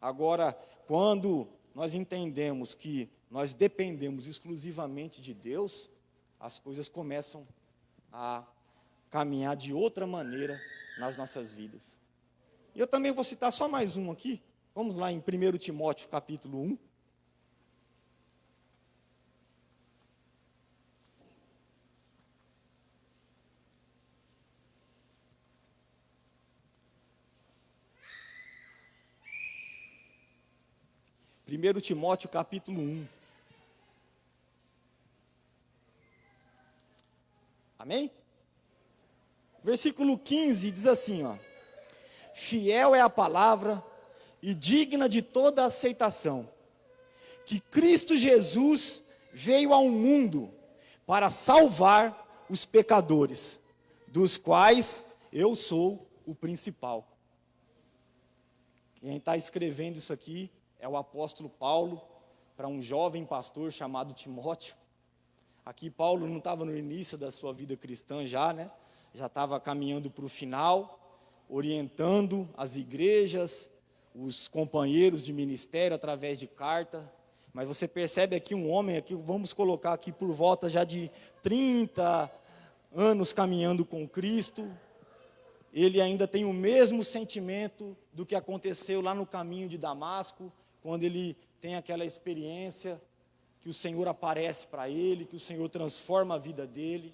[SPEAKER 5] Agora, quando nós entendemos que nós dependemos exclusivamente de Deus, as coisas começam a caminhar de outra maneira nas nossas vidas. E eu também vou citar só mais um aqui. Vamos lá em 1 Timóteo capítulo 1. Primeiro Timóteo capítulo 1. Amém? Versículo 15 diz assim, ó: fiel é a palavra e digna de toda aceitação, que Cristo Jesus veio ao mundo para salvar os pecadores, dos quais eu sou o principal. Quem está escrevendo isso aqui é o apóstolo Paulo, para um jovem pastor chamado Timóteo. Aqui Paulo não estava no início da sua vida cristã já, né? Já estava caminhando para o final, orientando as igrejas, os companheiros de ministério através de carta. Mas você percebe aqui um homem, aqui, vamos colocar aqui por volta já de 30 anos caminhando com Cristo. Ele ainda tem o mesmo sentimento do que aconteceu lá no caminho de Damasco, quando ele tem aquela experiência que o Senhor aparece para ele, que o Senhor transforma a vida dele,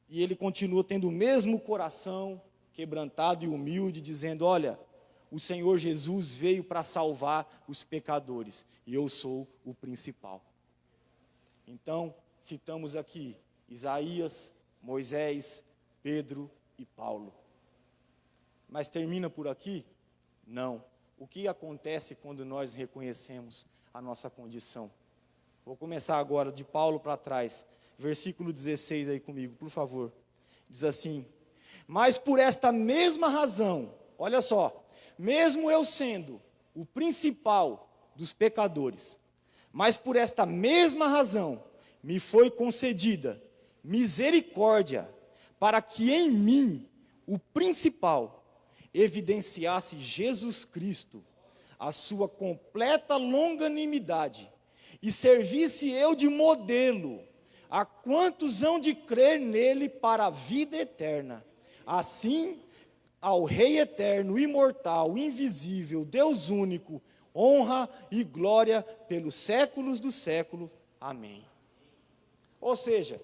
[SPEAKER 5] e ele continua tendo o mesmo coração quebrantado e humilde, dizendo: olha, o Senhor Jesus veio para salvar os pecadores, e eu sou o principal. Então, citamos aqui Isaías, Moisés, Pedro e Paulo. Mas termina por aqui? Não. O que acontece quando nós reconhecemos a nossa condição? Vou começar agora de Paulo para trás. Versículo 16 aí comigo, por favor. Diz assim: mas por esta mesma razão, olha só, mesmo eu sendo o principal dos pecadores, mas por esta mesma razão me foi concedida misericórdia, para que em mim, o principal, evidenciasse Jesus Cristo, a sua completa longanimidade, e servisse eu de modelo a quantos hão de crer nele para a vida eterna. Assim, ao Rei eterno, imortal, invisível, Deus único, honra e glória pelos séculos dos séculos. Amém. Ou seja,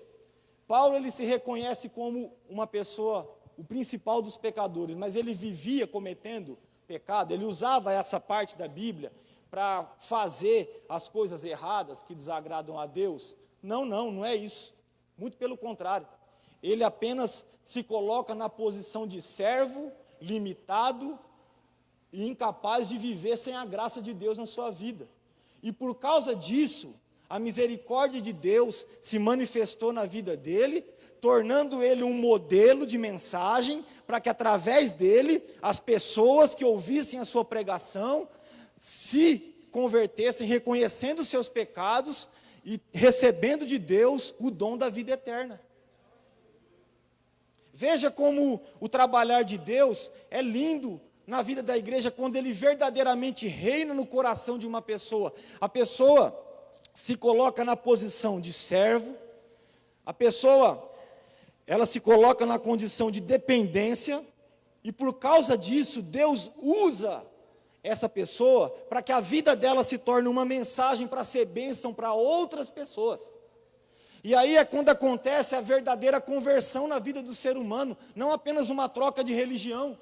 [SPEAKER 5] Paulo ele se reconhece como uma pessoa, o principal dos pecadores, mas ele vivia cometendo pecado, ele usava essa parte da Bíblia para fazer as coisas erradas que desagradam a Deus. Não é isso. Muito pelo contrário. Ele apenas se coloca na posição de servo, limitado e incapaz de viver sem a graça de Deus na sua vida. E por causa disso, a misericórdia de Deus se manifestou na vida dele, tornando ele um modelo de mensagem, para que através dele, as pessoas que ouvissem a sua pregação, se convertessem, reconhecendo os seus pecados e recebendo de Deus o dom da vida eterna. Veja como o trabalhar de Deus é lindo na vida da igreja, quando ele verdadeiramente reina no coração de uma pessoa. A pessoa se coloca na posição de servo, a pessoa, ela se coloca na condição de dependência, e por causa disso, Deus usa essa pessoa para que a vida dela se torne uma mensagem para ser bênção para outras pessoas. E aí é quando acontece a verdadeira conversão na vida do ser humano, não apenas uma troca de religião,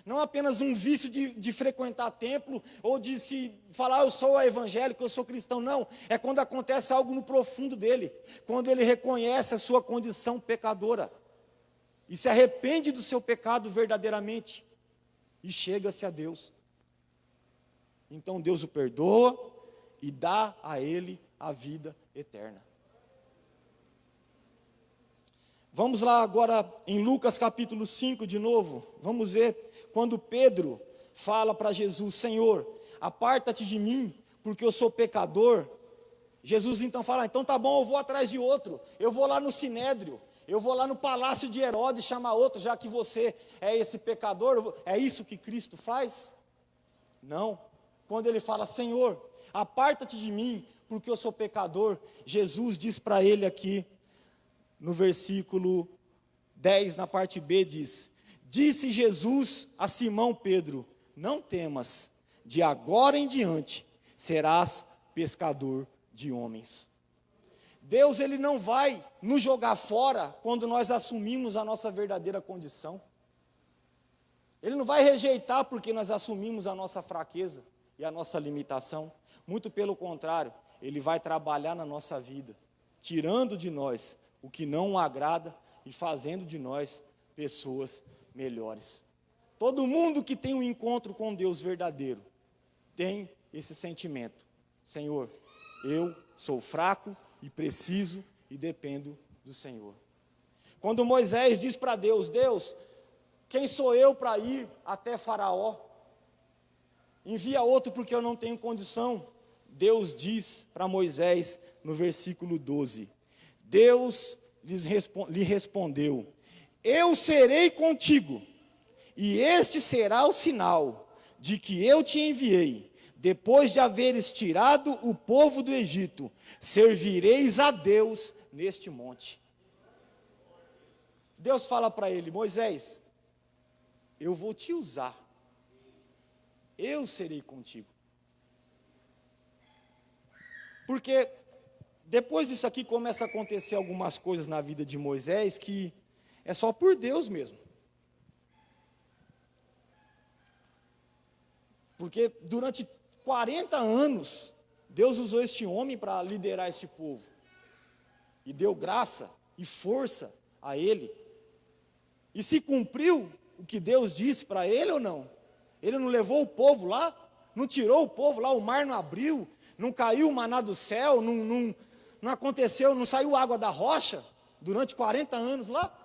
[SPEAKER 5] não apenas um vício de frequentar templo, ou de se falar, eu sou evangélico, eu sou cristão. Não, é quando acontece algo no profundo dele, quando ele reconhece a sua condição pecadora, e se arrepende do seu pecado verdadeiramente, e chega-se a Deus. Então Deus o perdoa, e dá a ele a vida eterna. Vamos lá agora em Lucas capítulo 5 de novo, vamos ver quando Pedro fala para Jesus, Senhor, aparta-te de mim, porque eu sou pecador. Jesus então fala, então tá bom, eu vou atrás de outro, eu vou lá no Sinédrio, eu vou lá no palácio de Herodes chamar outro, já que você é esse pecador. É isso que Cristo faz? Não, quando ele fala, Senhor, aparta-te de mim, porque eu sou pecador, Jesus diz para ele aqui, no versículo 10, na parte B, diz, disse Jesus a Simão Pedro, não temas, de agora em diante serás pescador de homens. Deus, ele não vai nos jogar fora quando nós assumimos a nossa verdadeira condição. Ele não vai rejeitar porque nós assumimos a nossa fraqueza e a nossa limitação. Muito pelo contrário, ele vai trabalhar na nossa vida, tirando de nós o que não o agrada e fazendo de nós pessoas melhores. Todo mundo que tem um encontro com Deus verdadeiro tem esse sentimento. Senhor, eu sou fraco e preciso e dependo do Senhor. Quando Moisés diz para Deus, Deus, quem sou eu para ir até Faraó? Envia outro porque eu não tenho condição. Deus diz para Moisés no versículo 12, Deus lhe respondeu, eu serei contigo, e este será o sinal de que eu te enviei. Depois de haveres tirado o povo do Egito, servireis a Deus neste monte. Deus fala para ele, Moisés, eu vou te usar, eu serei contigo. Porque depois disso aqui começa a acontecer algumas coisas na vida de Moisés que é só por Deus mesmo. Porque durante 40 anos, Deus usou este homem para liderar este povo. E deu graça e força a ele. E se cumpriu o que Deus disse para ele ou não? Ele não levou o povo lá? Não tirou o povo lá? O mar não abriu? Não caiu o maná do céu? Não aconteceu? Não saiu água da rocha? Durante 40 anos lá?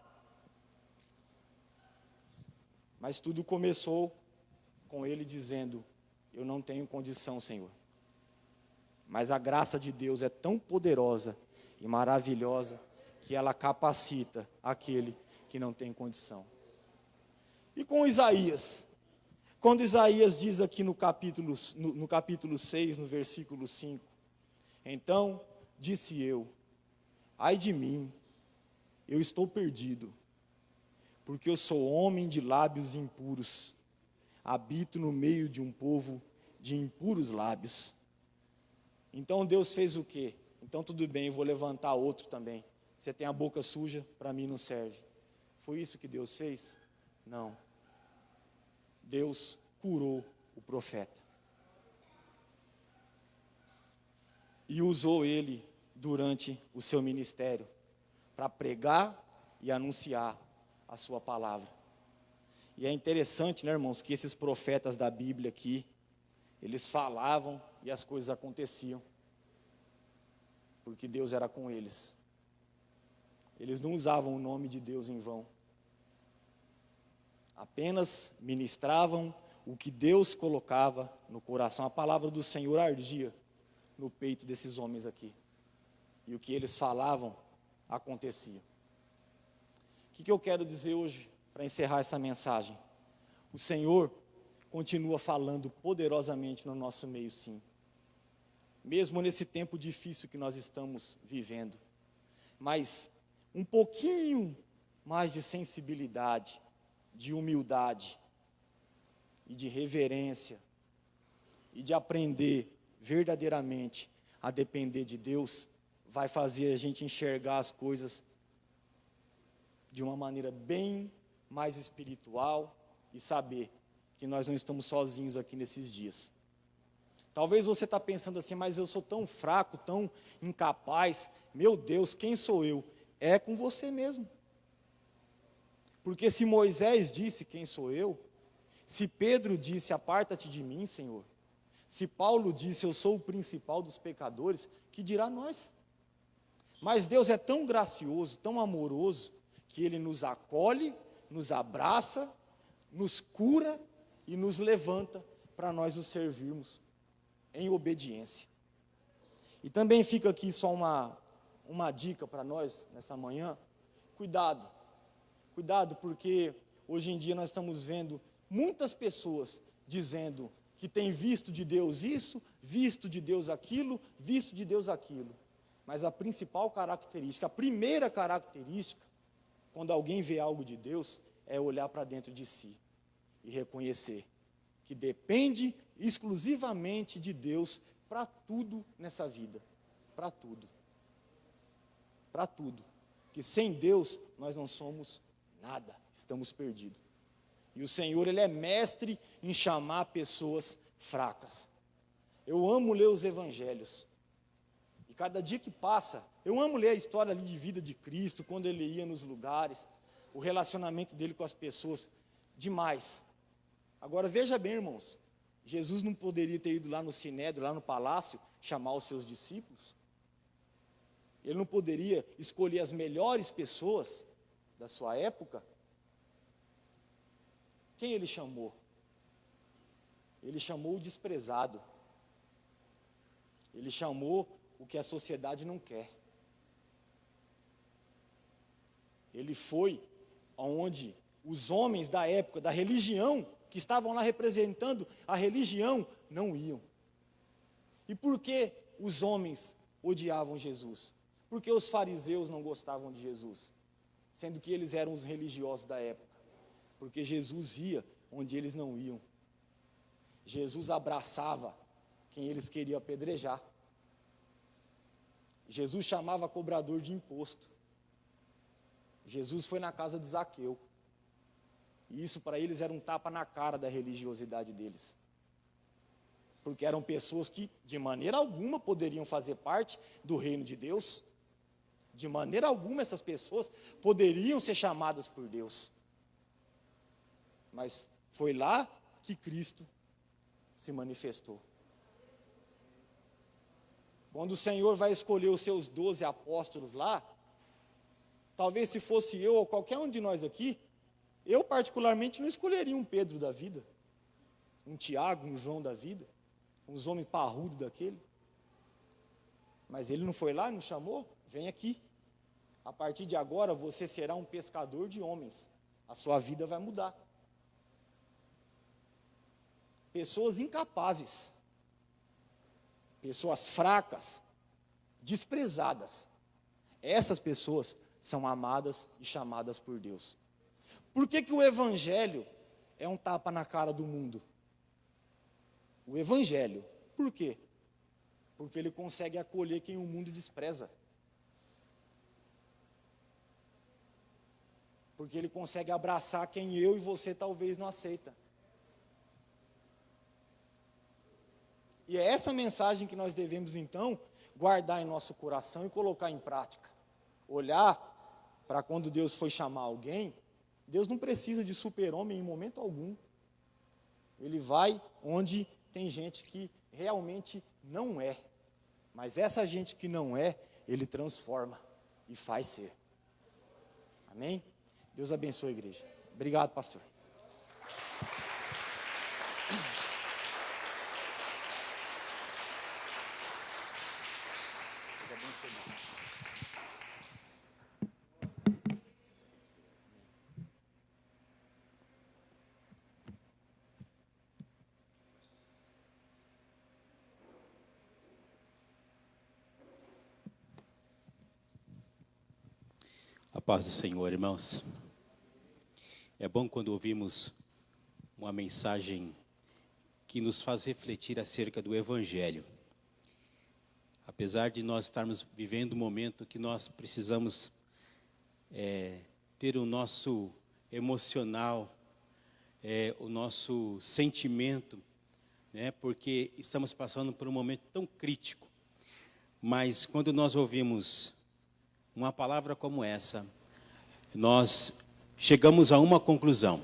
[SPEAKER 5] Mas tudo começou com ele dizendo, eu não tenho condição, Senhor. Mas a graça de Deus é tão poderosa e maravilhosa que ela capacita aquele que não tem condição. E com Isaías? Quando Isaías diz aqui no capítulo 6, no versículo 5, então disse eu, ai de mim, eu estou perdido, porque eu sou homem de lábios impuros, habito no meio de um povo de impuros lábios. Então Deus fez o quê? Então tudo bem, eu vou levantar outro também. Você tem a boca suja, para mim não serve. Foi isso que Deus fez? Não. Deus curou o profeta. E usou ele durante o seu ministério para pregar e anunciar a sua palavra. E é interessante, né, irmãos, que esses profetas da Bíblia aqui, eles falavam e as coisas aconteciam, porque Deus era com eles. Eles não usavam o nome de Deus em vão. Apenas ministravam o que Deus colocava no coração. A palavra do Senhor ardia no peito desses homens aqui. E o que eles falavam, acontecia. que eu quero dizer hoje para encerrar essa mensagem? O Senhor continua falando poderosamente no nosso meio, sim. Mesmo nesse tempo difícil que nós estamos vivendo. Mas um pouquinho mais de sensibilidade, de humildade e de reverência e de aprender verdadeiramente a depender de Deus, vai fazer a gente enxergar as coisas de uma maneira bem mais espiritual e saber que nós não estamos sozinhos aqui nesses dias. Talvez você está pensando assim, mas eu sou tão fraco, tão incapaz, meu Deus, quem sou eu? É com você mesmo. Porque se Moisés disse, quem sou eu? Se Pedro disse, aparta-te de mim, Senhor. Se Paulo disse, eu sou o principal dos pecadores, que dirá nós? Mas Deus é tão gracioso, tão amoroso, que Ele nos acolhe, nos abraça, nos cura e nos levanta para nós o servirmos em obediência. E também fica aqui só uma dica para nós nessa manhã. Cuidado porque hoje em dia nós estamos vendo muitas pessoas dizendo que tem visto de Deus isso, visto de Deus aquilo, visto de Deus aquilo. Mas a principal característica, a primeira característica, quando alguém vê algo de Deus, é olhar para dentro de si e reconhecer que depende exclusivamente de Deus para tudo nessa vida, para tudo. Para tudo. Que sem Deus nós não somos nada, estamos perdidos. E o Senhor, Ele é mestre em chamar pessoas fracas. Eu amo ler os evangelhos. E cada dia que passa, eu amo ler a história ali de vida de Cristo, quando Ele ia nos lugares, o relacionamento dele com as pessoas, demais. Agora veja bem, irmãos, Jesus não poderia ter ido lá no Sinédrio, lá no palácio, chamar os seus discípulos? Ele não poderia escolher as melhores pessoas da sua época? Quem Ele chamou? Ele chamou o desprezado. Ele chamou o que a sociedade não quer. Ele foi aonde os homens da época, da religião, que estavam lá representando a religião, não iam. E por que os homens odiavam Jesus? Por que os fariseus não gostavam de Jesus? Sendo que eles eram os religiosos da época. Porque Jesus ia onde eles não iam. Jesus abraçava quem eles queriam apedrejar. Jesus chamava cobrador de imposto. Jesus foi na casa de Zaqueu. E isso para eles era um tapa na cara da religiosidade deles. Porque eram pessoas que de maneira alguma poderiam fazer parte do reino de Deus. De maneira alguma essas pessoas poderiam ser chamadas por Deus. Mas foi lá que Cristo se manifestou. Quando o Senhor vai escolher os seus 12 apóstolos lá, talvez se fosse eu ou qualquer um de nós aqui, eu particularmente não escolheria um Pedro da vida, um Tiago, um João da vida, uns homens parrudos daquele. Mas ele não foi lá, não chamou? Vem aqui. A partir de agora você será um pescador de homens. A sua vida vai mudar. Pessoas incapazes, pessoas fracas, desprezadas. Essas pessoas são amadas e chamadas por Deus. Por que que o Evangelho é um tapa na cara do mundo? O Evangelho. Por quê? Porque ele consegue acolher quem o mundo despreza. Porque ele consegue abraçar quem eu e você talvez não aceita. E é essa mensagem que nós devemos, então, guardar em nosso coração e colocar em prática. Olhar para quando Deus foi chamar alguém, Deus não precisa de super-homem em momento algum. Ele vai onde tem gente que realmente não é. Mas essa gente que não é, Ele transforma e faz ser. Amém? Deus abençoe a igreja. Obrigado, pastor. Deus abençoe.
[SPEAKER 6] Paz do Senhor, irmãos. É bom quando ouvimos uma mensagem que nos faz refletir acerca do Evangelho. Apesar de nós estarmos vivendo um momento que nós precisamos ter o nosso emocional, o nosso sentimento, né, porque estamos passando por um momento tão crítico. Mas quando nós ouvimos uma palavra como essa, nós chegamos a uma conclusão,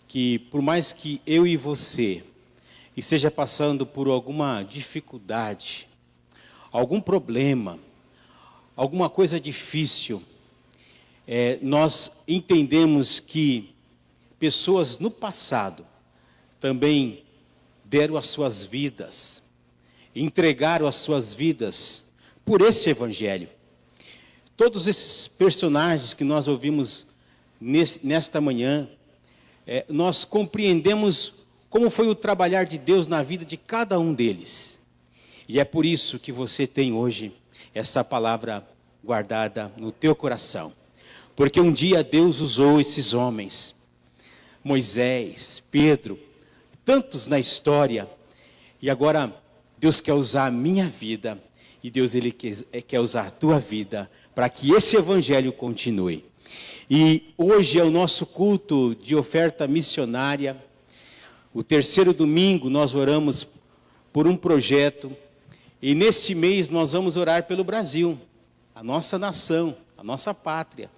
[SPEAKER 6] que por mais que eu e você esteja passando por alguma dificuldade, algum problema, alguma coisa difícil, nós entendemos que pessoas no passado também deram as suas vidas, entregaram as suas vidas por esse Evangelho. Todos esses personagens que nós ouvimos nesta manhã, nós compreendemos como foi o trabalhar de Deus na vida de cada um deles. E é por isso que você tem hoje essa palavra guardada no teu coração. Porque um dia Deus usou esses homens, Moisés, Pedro, tantos na história, e agora Deus quer usar a minha vida, e Deus ele quer usar a tua vida, para que esse Evangelho continue. E hoje é o nosso culto de oferta missionária. O terceiro domingo nós oramos por um projeto, e neste mês nós vamos orar pelo Brasil, a nossa nação, a nossa pátria.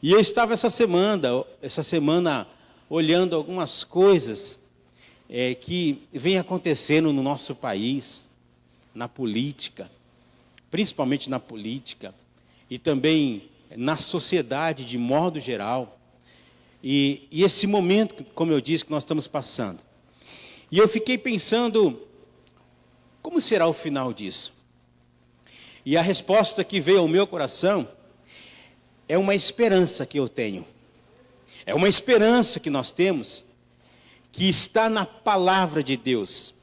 [SPEAKER 6] E eu estava essa semana olhando algumas coisas que vem acontecendo no nosso país, na política, principalmente na política, e também na sociedade de modo geral. E esse momento, como eu disse, que nós estamos passando. E eu fiquei pensando, como será o final disso? E a resposta que veio ao meu coração é uma esperança que eu tenho. É uma esperança que nós temos, que está na palavra de Deus.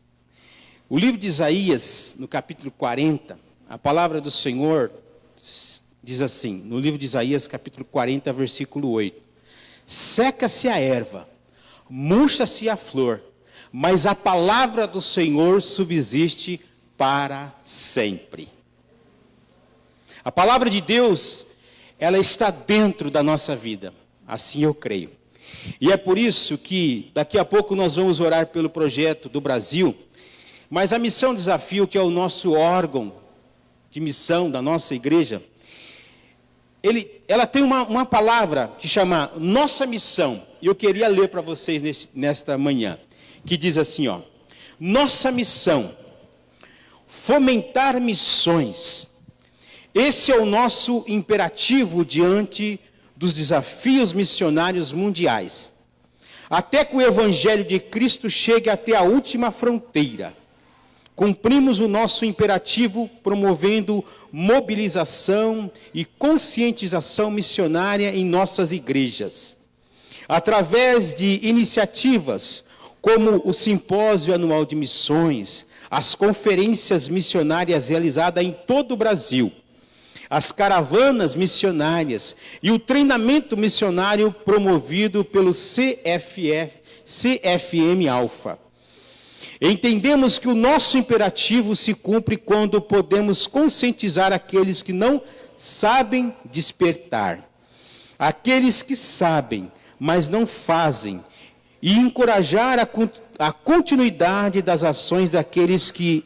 [SPEAKER 6] O livro de Isaías, no capítulo 40, a palavra do Senhor diz assim, no livro de Isaías, capítulo 40, versículo 8. Seca-se a erva, murcha-se a flor, mas a palavra do Senhor subsiste para sempre. A palavra de Deus, ela está dentro da nossa vida, assim eu creio. E é por isso que daqui a pouco nós vamos orar pelo projeto do Brasil, mas a Missão Desafio, que é o nosso órgão de missão da nossa igreja, ela tem uma palavra que chama Nossa Missão, e eu queria ler para vocês nesta manhã, que diz assim, ó: Nossa missão, fomentar missões. Esse é o nosso imperativo diante dos desafios missionários mundiais, até que o Evangelho de Cristo chegue até a última fronteira. Cumprimos o nosso imperativo promovendo mobilização e conscientização missionária em nossas igrejas, através de iniciativas como o Simpósio Anual de Missões, as conferências missionárias realizadas em todo o Brasil, as caravanas missionárias e o treinamento missionário promovido pelo CFM-Alpha. Entendemos que o nosso imperativo se cumpre quando podemos conscientizar aqueles que não sabem despertar, aqueles que sabem, mas não fazem, e encorajar a continuidade das ações daqueles que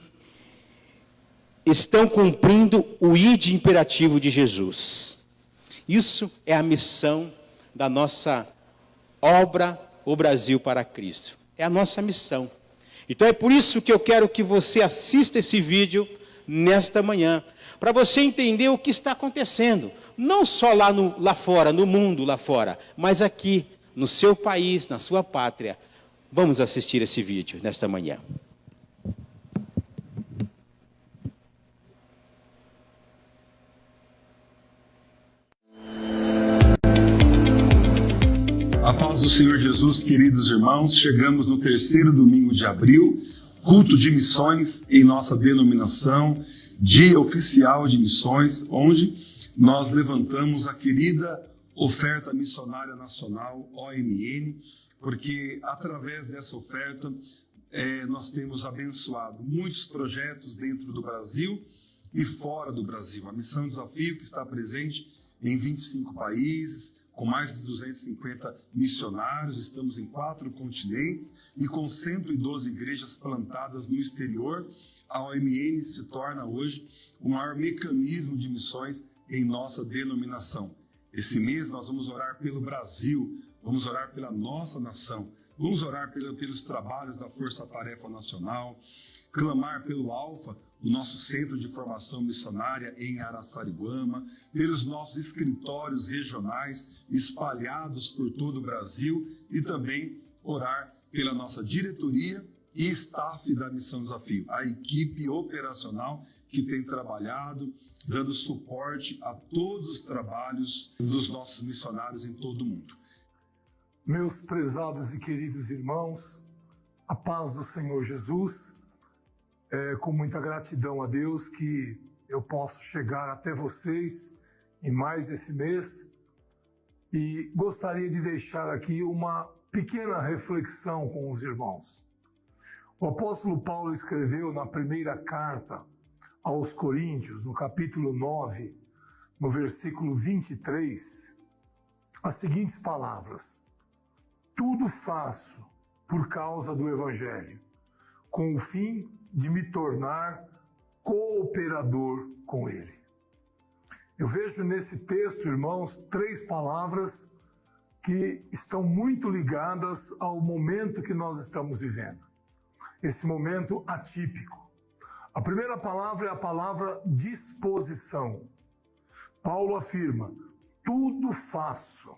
[SPEAKER 6] estão cumprindo o ide imperativo de Jesus. Isso é a missão da nossa obra, o Brasil para Cristo. É a nossa missão. Então é por isso que eu quero que você assista esse vídeo nesta manhã, para você entender o que está acontecendo, não só lá fora, no mundo lá fora, mas aqui, no seu país, na sua pátria. Vamos assistir esse vídeo nesta manhã.
[SPEAKER 7] A paz do Senhor Jesus, queridos irmãos, chegamos no terceiro domingo de abril, culto de missões em nossa denominação, dia oficial de missões, onde nós levantamos a querida Oferta Missionária Nacional, OMN, porque através dessa oferta nós temos abençoado muitos projetos dentro do Brasil e fora do Brasil. A Missão Desafio, que está presente em 25 países, com mais de 250 missionários, estamos em 4 continentes e com 112 igrejas plantadas no exterior, a OMN se torna hoje o maior mecanismo de missões em nossa denominação. Esse mês nós vamos orar pelo Brasil, vamos orar pela nossa nação, vamos orar pelos trabalhos da Força Tarefa Nacional, clamar pelo Alfa, o nosso centro de formação missionária em Araçariguama, pelos nossos escritórios regionais espalhados por todo o Brasil e também orar pela nossa diretoria e staff da Missão Desafio, a equipe operacional que tem trabalhado, dando suporte a todos os trabalhos dos nossos missionários em todo o mundo.
[SPEAKER 8] Meus prezados e queridos irmãos, a paz do Senhor Jesus, com muita gratidão a Deus que eu posso chegar até vocês em mais esse mês e gostaria de deixar aqui uma pequena reflexão com os irmãos. O apóstolo Paulo escreveu na primeira carta aos Coríntios, no capítulo 9, no versículo 23, as seguintes palavras: tudo faço por causa do Evangelho, com o fim de me tornar cooperador com ele. Eu vejo nesse texto, irmãos, 3 palavras que estão muito ligadas ao momento que nós estamos vivendo. Esse momento atípico. A primeira palavra é a palavra disposição. Paulo afirma: tudo faço.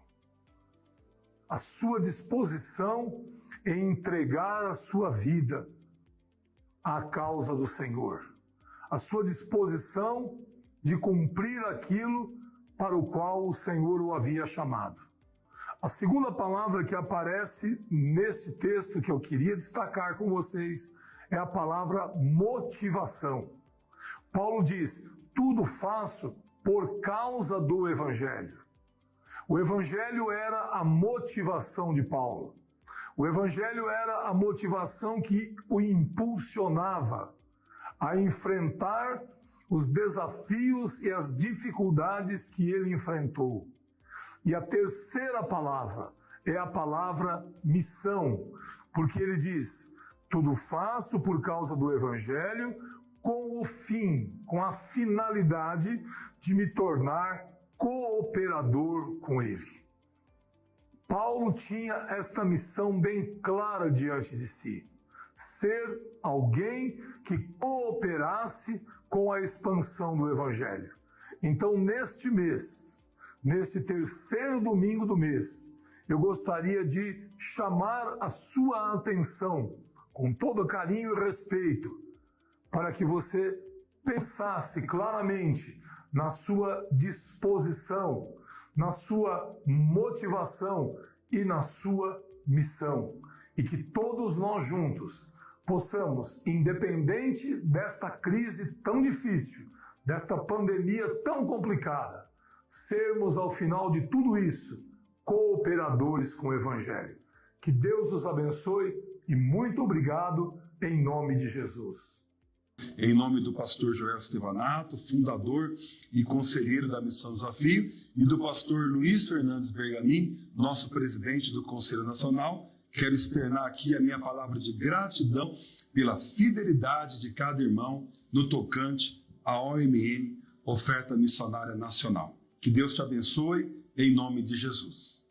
[SPEAKER 8] A sua disposição em entregar a sua vida à causa do Senhor. A sua disposição de cumprir aquilo para o qual o Senhor o havia chamado. A segunda palavra que aparece nesse texto que eu queria destacar com vocês é a palavra motivação. Paulo diz: tudo faço por causa do Evangelho. O Evangelho era a motivação de Paulo. O Evangelho era a motivação que o impulsionava a enfrentar os desafios e as dificuldades que ele enfrentou. E a terceira palavra é a palavra missão, porque ele diz: tudo faço por causa do Evangelho, com o fim, com a finalidade de me tornar cooperador com ele. Paulo tinha esta missão bem clara diante de si: ser alguém que cooperasse com a expansão do Evangelho. Então, neste mês, neste terceiro domingo do mês, eu gostaria de chamar a sua atenção, com todo carinho e respeito, para que você pensasse claramente na sua disposição, na sua motivação e na sua missão. E que todos nós juntos possamos, independente desta crise tão difícil, desta pandemia tão complicada, sermos ao final de tudo isso cooperadores com o Evangelho. Que Deus os abençoe e muito obrigado em nome de Jesus.
[SPEAKER 7] Em nome do pastor Joel Estevanato, fundador e conselheiro da Missão Desafio, e do pastor Luiz Fernandes Bergamin, nosso presidente do Conselho Nacional, quero externar aqui a minha palavra de gratidão pela fidelidade de cada irmão no tocante à OMN, Oferta Missionária Nacional. Que Deus te abençoe, em nome de Jesus.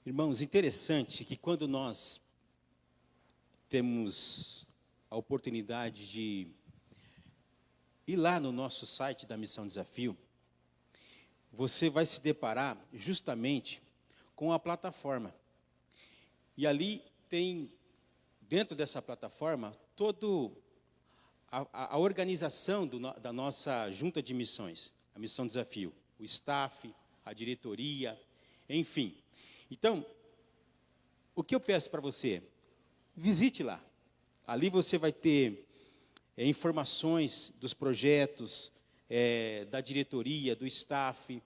[SPEAKER 6] Irmãos, interessante que quando nós temos a oportunidade de ir lá no nosso site da Missão Desafio, você vai se deparar justamente com a plataforma. E ali tem, dentro dessa plataforma, toda a organização da nossa junta de missões, a Missão Desafio, o staff, a diretoria, enfim. Então, o que eu peço para você? Visite lá. Ali você vai ter informações dos projetos, da diretoria, do staff.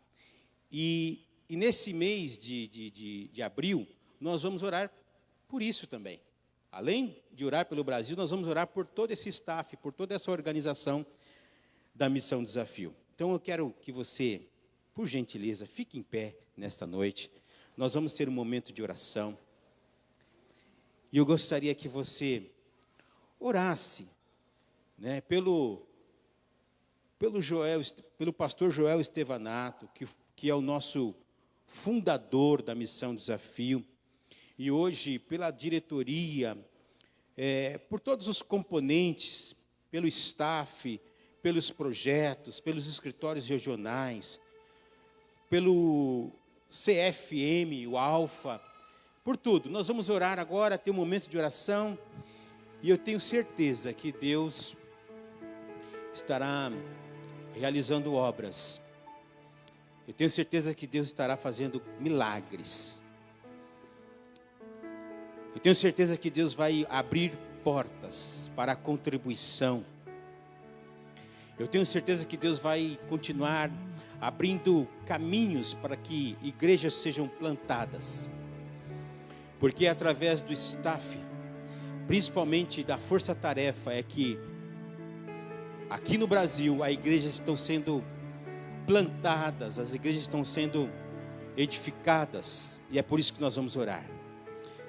[SPEAKER 6] E nesse mês de abril, nós vamos orar por isso também. Além de orar pelo Brasil, nós vamos orar por todo esse staff, por toda essa organização da Missão Desafio. Então, eu quero que você, por gentileza, fique em pé nesta noite. Nós vamos ter um momento de oração. E eu gostaria que você orasse, né, pelo pastor Joel Estevanato, que é o nosso fundador da Missão Desafio, e hoje pela diretoria, por todos os componentes, pelo staff, pelos projetos, pelos escritórios regionais, pelo CFM, o Alfa, por tudo. Nós vamos orar agora, ter um momento de oração, e eu tenho certeza que Deus estará realizando obras. Eu tenho certeza que Deus estará fazendo milagres. Eu tenho certeza que Deus vai abrir portas para a contribuição. Eu tenho certeza que Deus vai continuar abrindo caminhos para que igrejas sejam plantadas. Porque através do staff, principalmente da força-tarefa, é que aqui no Brasil, as igrejas estão sendo plantadas, as igrejas estão sendo edificadas, e é por isso que nós vamos orar.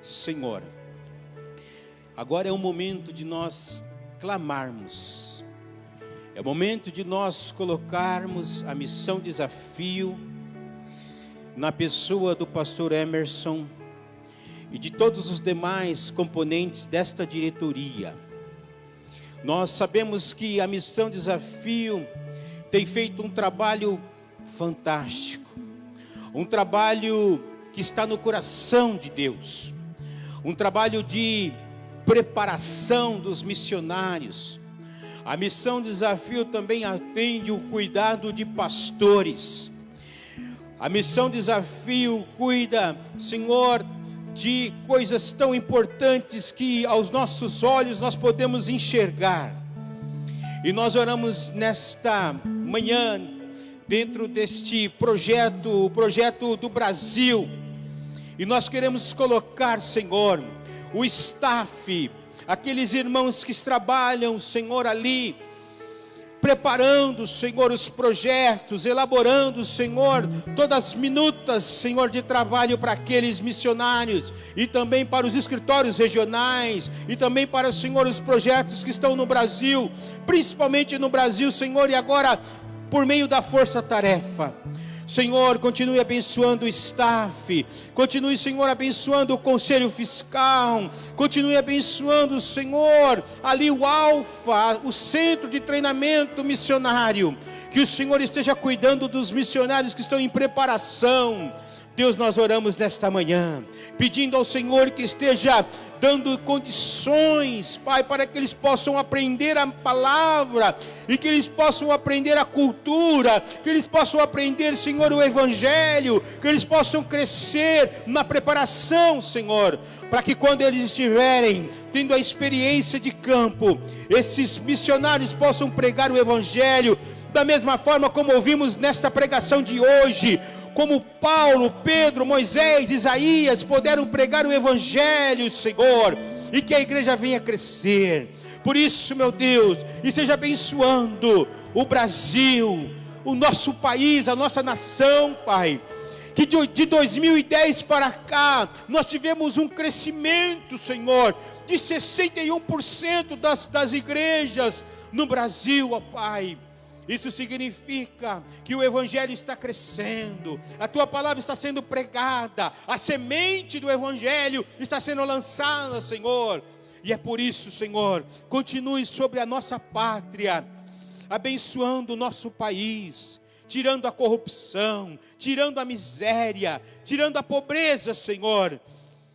[SPEAKER 6] Senhor, agora é o momento de nós clamarmos, é o momento de nós colocarmos a Missão Desafio na pessoa do pastor Emerson e de todos os demais componentes desta diretoria. Nós sabemos que a Missão Desafio tem feito um trabalho fantástico, um trabalho que está no coração de Deus, um trabalho de preparação dos missionários. A Missão Desafio também atende o cuidado de pastores. A Missão Desafio cuida, Senhor, de coisas tão importantes que aos nossos olhos nós podemos enxergar. E nós oramos nesta manhã, dentro deste projeto, o projeto do Brasil. E nós queremos colocar, Senhor, o staff, aqueles irmãos que trabalham, Senhor, ali, preparando, Senhor, os projetos, elaborando, Senhor, todas as minutas, Senhor, de trabalho para aqueles missionários, e também para os escritórios regionais, e também para, Senhor, os projetos que estão no Brasil, principalmente no Brasil, Senhor, e agora, por meio da força-tarefa. Senhor, continue abençoando o staff, continue, Senhor, abençoando o conselho fiscal, continue abençoando, Senhor, ali o Alfa, o centro de treinamento missionário, que o Senhor esteja cuidando dos missionários que estão em preparação. Deus, nós oramos nesta manhã, pedindo ao Senhor que esteja dando condições, Pai, para que eles possam aprender a palavra, e que eles possam aprender a cultura, que eles possam aprender, Senhor, o Evangelho, que eles possam crescer na preparação, Senhor, para que quando eles estiverem tendo a experiência de campo, esses missionários possam pregar o Evangelho, da mesma forma como ouvimos nesta pregação de hoje, como Paulo, Pedro, Moisés, Isaías puderam pregar o Evangelho, Senhor, e que a igreja venha crescer. Por isso, meu Deus, esteja abençoando o Brasil, o nosso país, a nossa nação, Pai, que de 2010 para cá, nós tivemos um crescimento, Senhor, de 61% das igrejas no Brasil, ó Pai. Isso significa que o Evangelho está crescendo, a Tua palavra está sendo pregada, a semente do Evangelho está sendo lançada, Senhor. E é por isso, Senhor, continue sobre a nossa pátria, abençoando o nosso país, tirando a corrupção, tirando a miséria, tirando a pobreza, Senhor.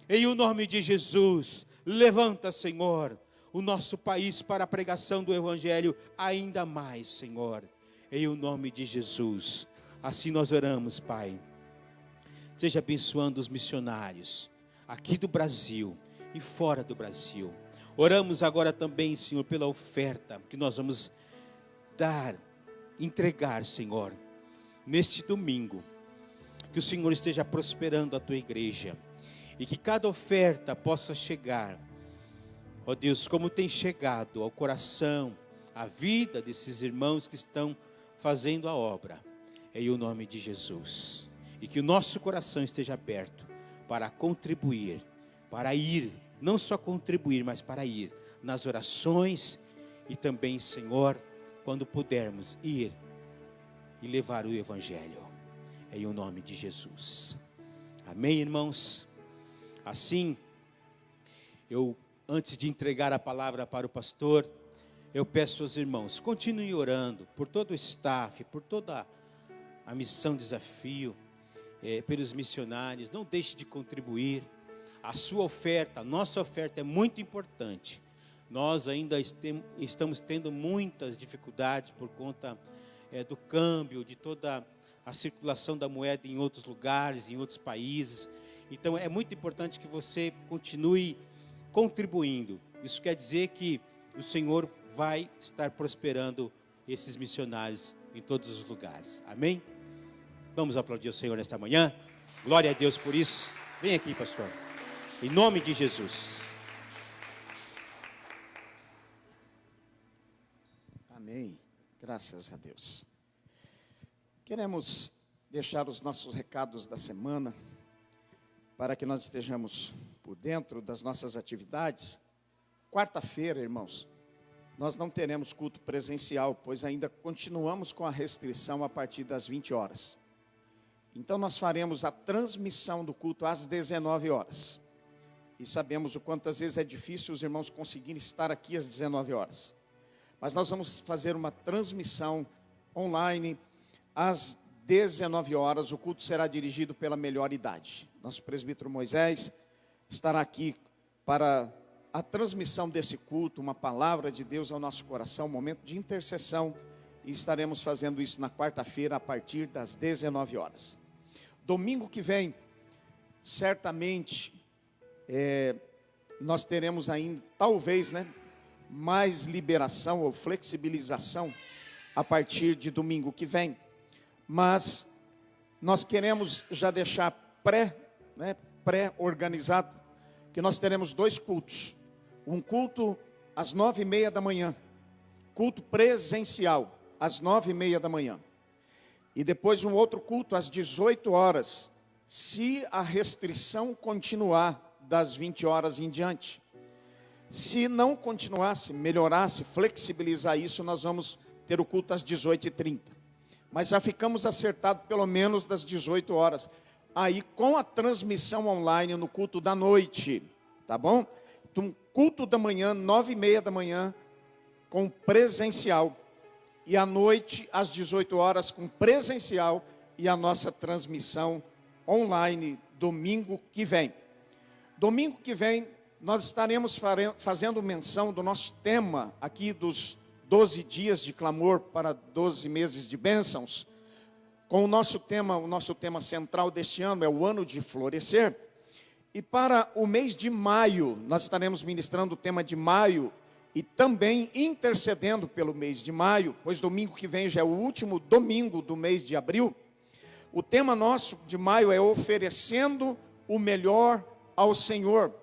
[SPEAKER 6] Em o nome de Jesus, levanta, Senhor, o nosso país para a pregação do Evangelho ainda mais, Senhor, em o nome de Jesus. Assim nós oramos, Pai. Seja abençoando os missionários aqui do Brasil e fora do Brasil. Oramos agora também, Senhor, pela oferta que nós vamos entregar, Senhor, neste domingo. Que o Senhor esteja prosperando a tua igreja e que cada oferta possa chegar, ó Deus, como tem chegado ao coração, à vida desses irmãos que estão fazendo a obra, em o nome de Jesus. E que o nosso coração esteja aberto para contribuir, para ir, não só contribuir, mas para ir nas orações e também, Senhor, quando pudermos ir e levar o Evangelho, em o nome de Jesus. Amém, irmãos? Assim, antes de entregar a palavra para o pastor, eu peço aos irmãos, continuem orando por todo o staff, por toda a missão Desafio, pelos missionários. Não deixe de contribuir. A sua oferta, a nossa oferta é muito importante. Nós ainda estamos tendo muitas dificuldades por conta do câmbio, de toda a circulação da moeda em outros lugares, em outros países. Então é muito importante que você continue contribuindo. Isso quer dizer que o Senhor vai estar prosperando esses missionários em todos os lugares. Amém? Vamos aplaudir o Senhor nesta manhã. Glória a Deus por isso. Vem aqui, pastor. Em nome de Jesus.
[SPEAKER 2] Amém. Graças a Deus. Queremos deixar os nossos recados da semana para que nós estejamos por dentro das nossas atividades. Quarta-feira, irmãos, nós não teremos culto presencial, pois ainda continuamos com a restrição a partir das 20 horas. Então nós faremos a transmissão do culto às 19 horas. E sabemos o quanto às vezes é difícil os irmãos conseguirem estar aqui às 19 horas. Mas nós vamos fazer uma transmissão online às 19 horas. O culto será dirigido pela Melhor Idade. Nosso presbítero Moisés estará aqui para a transmissão desse culto, uma palavra de Deus ao nosso coração, um momento de intercessão. E estaremos fazendo isso na quarta-feira a partir das 19 horas. Domingo que vem, certamente, nós teremos ainda, talvez, mais liberação ou flexibilização a partir de domingo que vem. Mas nós queremos já deixar pré-organizado que nós teremos 2 cultos. Um culto às 9h30 da manhã, culto presencial às 9h30 da manhã. E depois um outro culto às 18 horas, se a restrição continuar das 20 horas em diante. Se não continuasse, melhorasse, flexibilizar isso, nós vamos ter o culto às 18h30. Mas já ficamos acertados pelo menos das 18 horas. Aí com a transmissão online no culto da noite, tá bom? Então, culto da manhã, 9h30 da manhã, com presencial. E à noite, às 18 horas, com presencial e a nossa transmissão online, domingo que vem. Domingo que vem, nós estaremos fazendo menção do nosso tema aqui dos 12 dias de clamor para 12 meses de bênçãos. Com o nosso tema central deste ano é o ano de florescer. E para o mês de maio, nós estaremos ministrando o tema de maio e também intercedendo pelo mês de maio, pois domingo que vem já é o último domingo do mês de abril. O tema nosso de maio é oferecendo o melhor ao Senhor.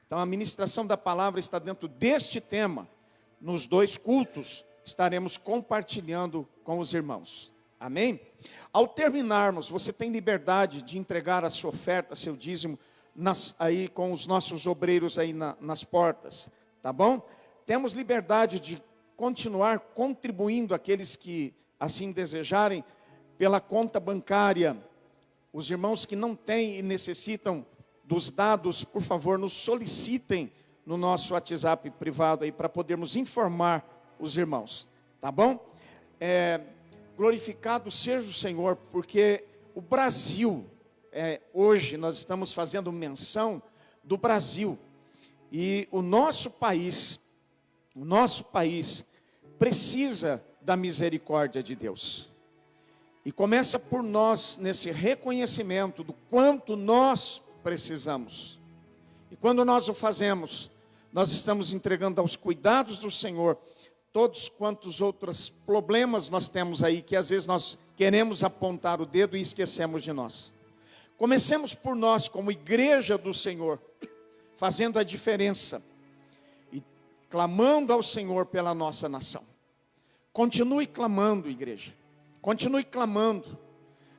[SPEAKER 2] Então a ministração da palavra está dentro deste tema. Nos 2 cultos estaremos compartilhando com os irmãos. Amém? Ao terminarmos, você tem liberdade de entregar a sua oferta, seu dízimo, aí com os nossos obreiros aí nas portas, tá bom? Temos liberdade de continuar contribuindo aqueles que assim desejarem pela conta bancária. Os irmãos que não têm e necessitam dos dados, por favor, nos solicitem no nosso WhatsApp privado aí para podermos informar os irmãos, tá bom? Glorificado seja o Senhor, porque o Brasil, hoje nós estamos fazendo menção do Brasil, e o nosso país precisa da misericórdia de Deus. E começa por nós, nesse reconhecimento do quanto nós precisamos. E quando nós o fazemos, nós estamos entregando aos cuidados do Senhor todos quantos outros problemas nós temos aí, que às vezes nós queremos apontar o dedo e esquecemos de nós. Comecemos por nós, como igreja do Senhor, fazendo a diferença e clamando ao Senhor pela nossa nação. Continue clamando, igreja. Continue clamando,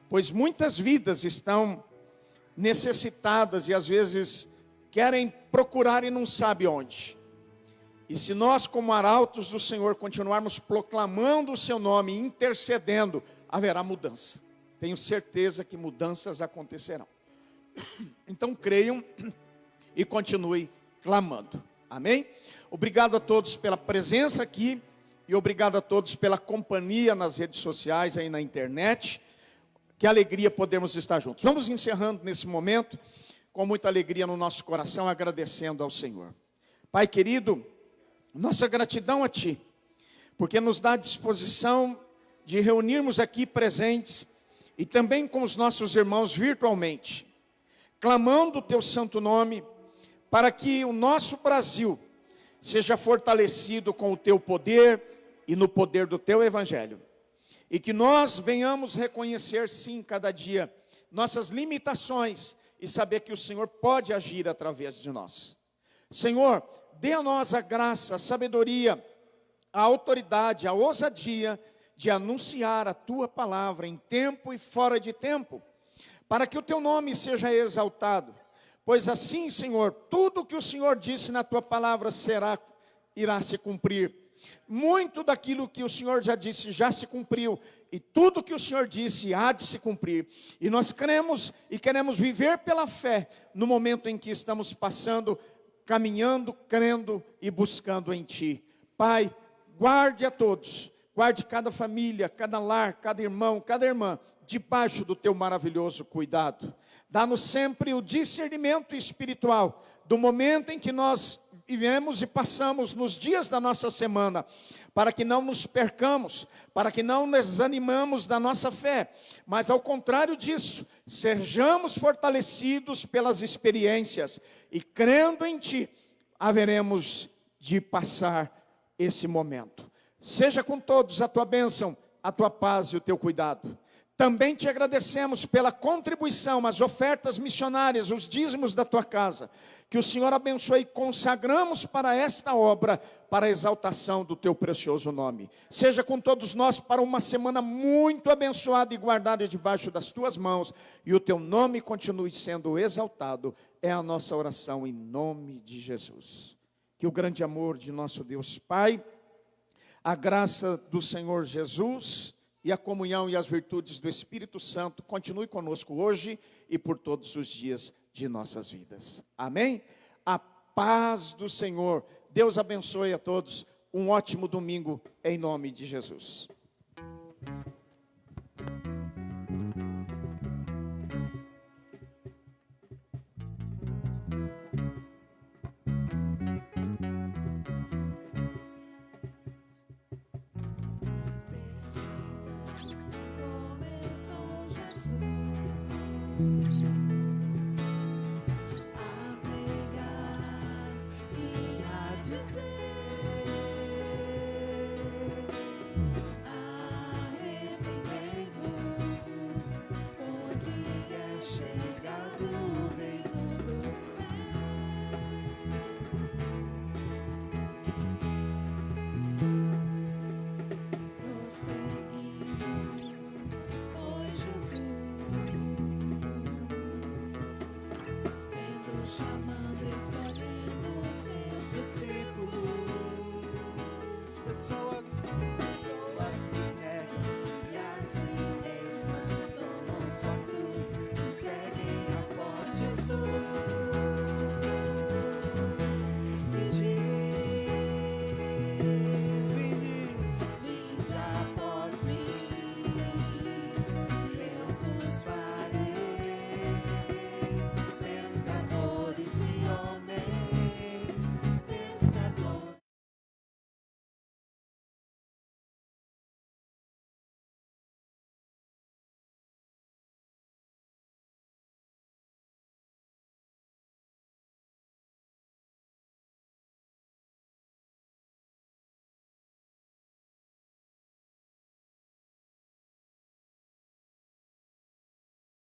[SPEAKER 2] pois muitas vidas estão necessitadas e às vezes querem procurar e não sabem onde. E se nós, como arautos do Senhor, continuarmos proclamando o seu nome, intercedendo, haverá mudança. Tenho certeza que mudanças acontecerão. Então creiam e continue clamando. Amém? Obrigado a todos pela presença aqui e obrigado a todos pela companhia nas redes sociais, aí na internet. Que alegria podermos estar juntos. Vamos encerrando nesse momento com muita alegria no nosso coração, agradecendo ao Senhor. Pai querido, nossa gratidão a Ti, porque nos dá a disposição de reunirmos aqui presentes e também com os nossos irmãos virtualmente, clamando o Teu santo nome, para que o nosso Brasil seja fortalecido com o Teu poder e no poder do Teu Evangelho. E que nós venhamos reconhecer sim, cada dia, nossas limitações e saber que o Senhor pode agir através de nós. Senhor, dê a nós a graça, a sabedoria, a autoridade, a ousadia de anunciar a Tua palavra em tempo e fora de tempo, para que o Teu nome seja exaltado. Pois assim, Senhor, tudo que o Senhor disse na Tua palavra irá se cumprir. Muito daquilo que o Senhor já disse já se cumpriu, e tudo que o Senhor disse há de se cumprir. E nós cremos e queremos viver pela fé no momento em que estamos passando, caminhando, crendo e buscando em Ti. Pai, guarde a todos, guarde cada família, cada lar, cada irmão, cada irmã, debaixo do Teu maravilhoso cuidado. Dá-nos sempre o discernimento espiritual do momento em que nós vivemos e passamos nos dias da nossa semana, para que não nos percamos, para que não nos desanimamos da nossa fé, mas ao contrário disso, sejamos fortalecidos pelas experiências e crendo em Ti, haveremos de passar esse momento. Seja com todos a Tua bênção, a Tua paz e o Teu cuidado. Também Te agradecemos pela contribuição, as ofertas missionárias, os dízimos da Tua casa. Que o Senhor abençoe e consagramos para esta obra, para a exaltação do Teu precioso nome. Seja com todos nós para uma semana muito abençoada e guardada debaixo das Tuas mãos. E o Teu nome continue sendo exaltado. É a nossa oração em nome de Jesus. Que o grande amor de nosso Deus Pai, a graça do Senhor Jesus e a comunhão e as virtudes do Espírito Santo continue conosco hoje e por todos os dias de nossas vidas. Amém? A paz do Senhor. Deus abençoe a todos. Um ótimo domingo em nome de Jesus.
[SPEAKER 3] Começou Jesus a pregar e a dizer: arrependei-vos, porque é chegado o reino do céu. Prosseguindo foi Jesus, vendo, chamando, escolhendo seus discípulos, pessoas que negam-se a si mesmas, tomam sua cruz.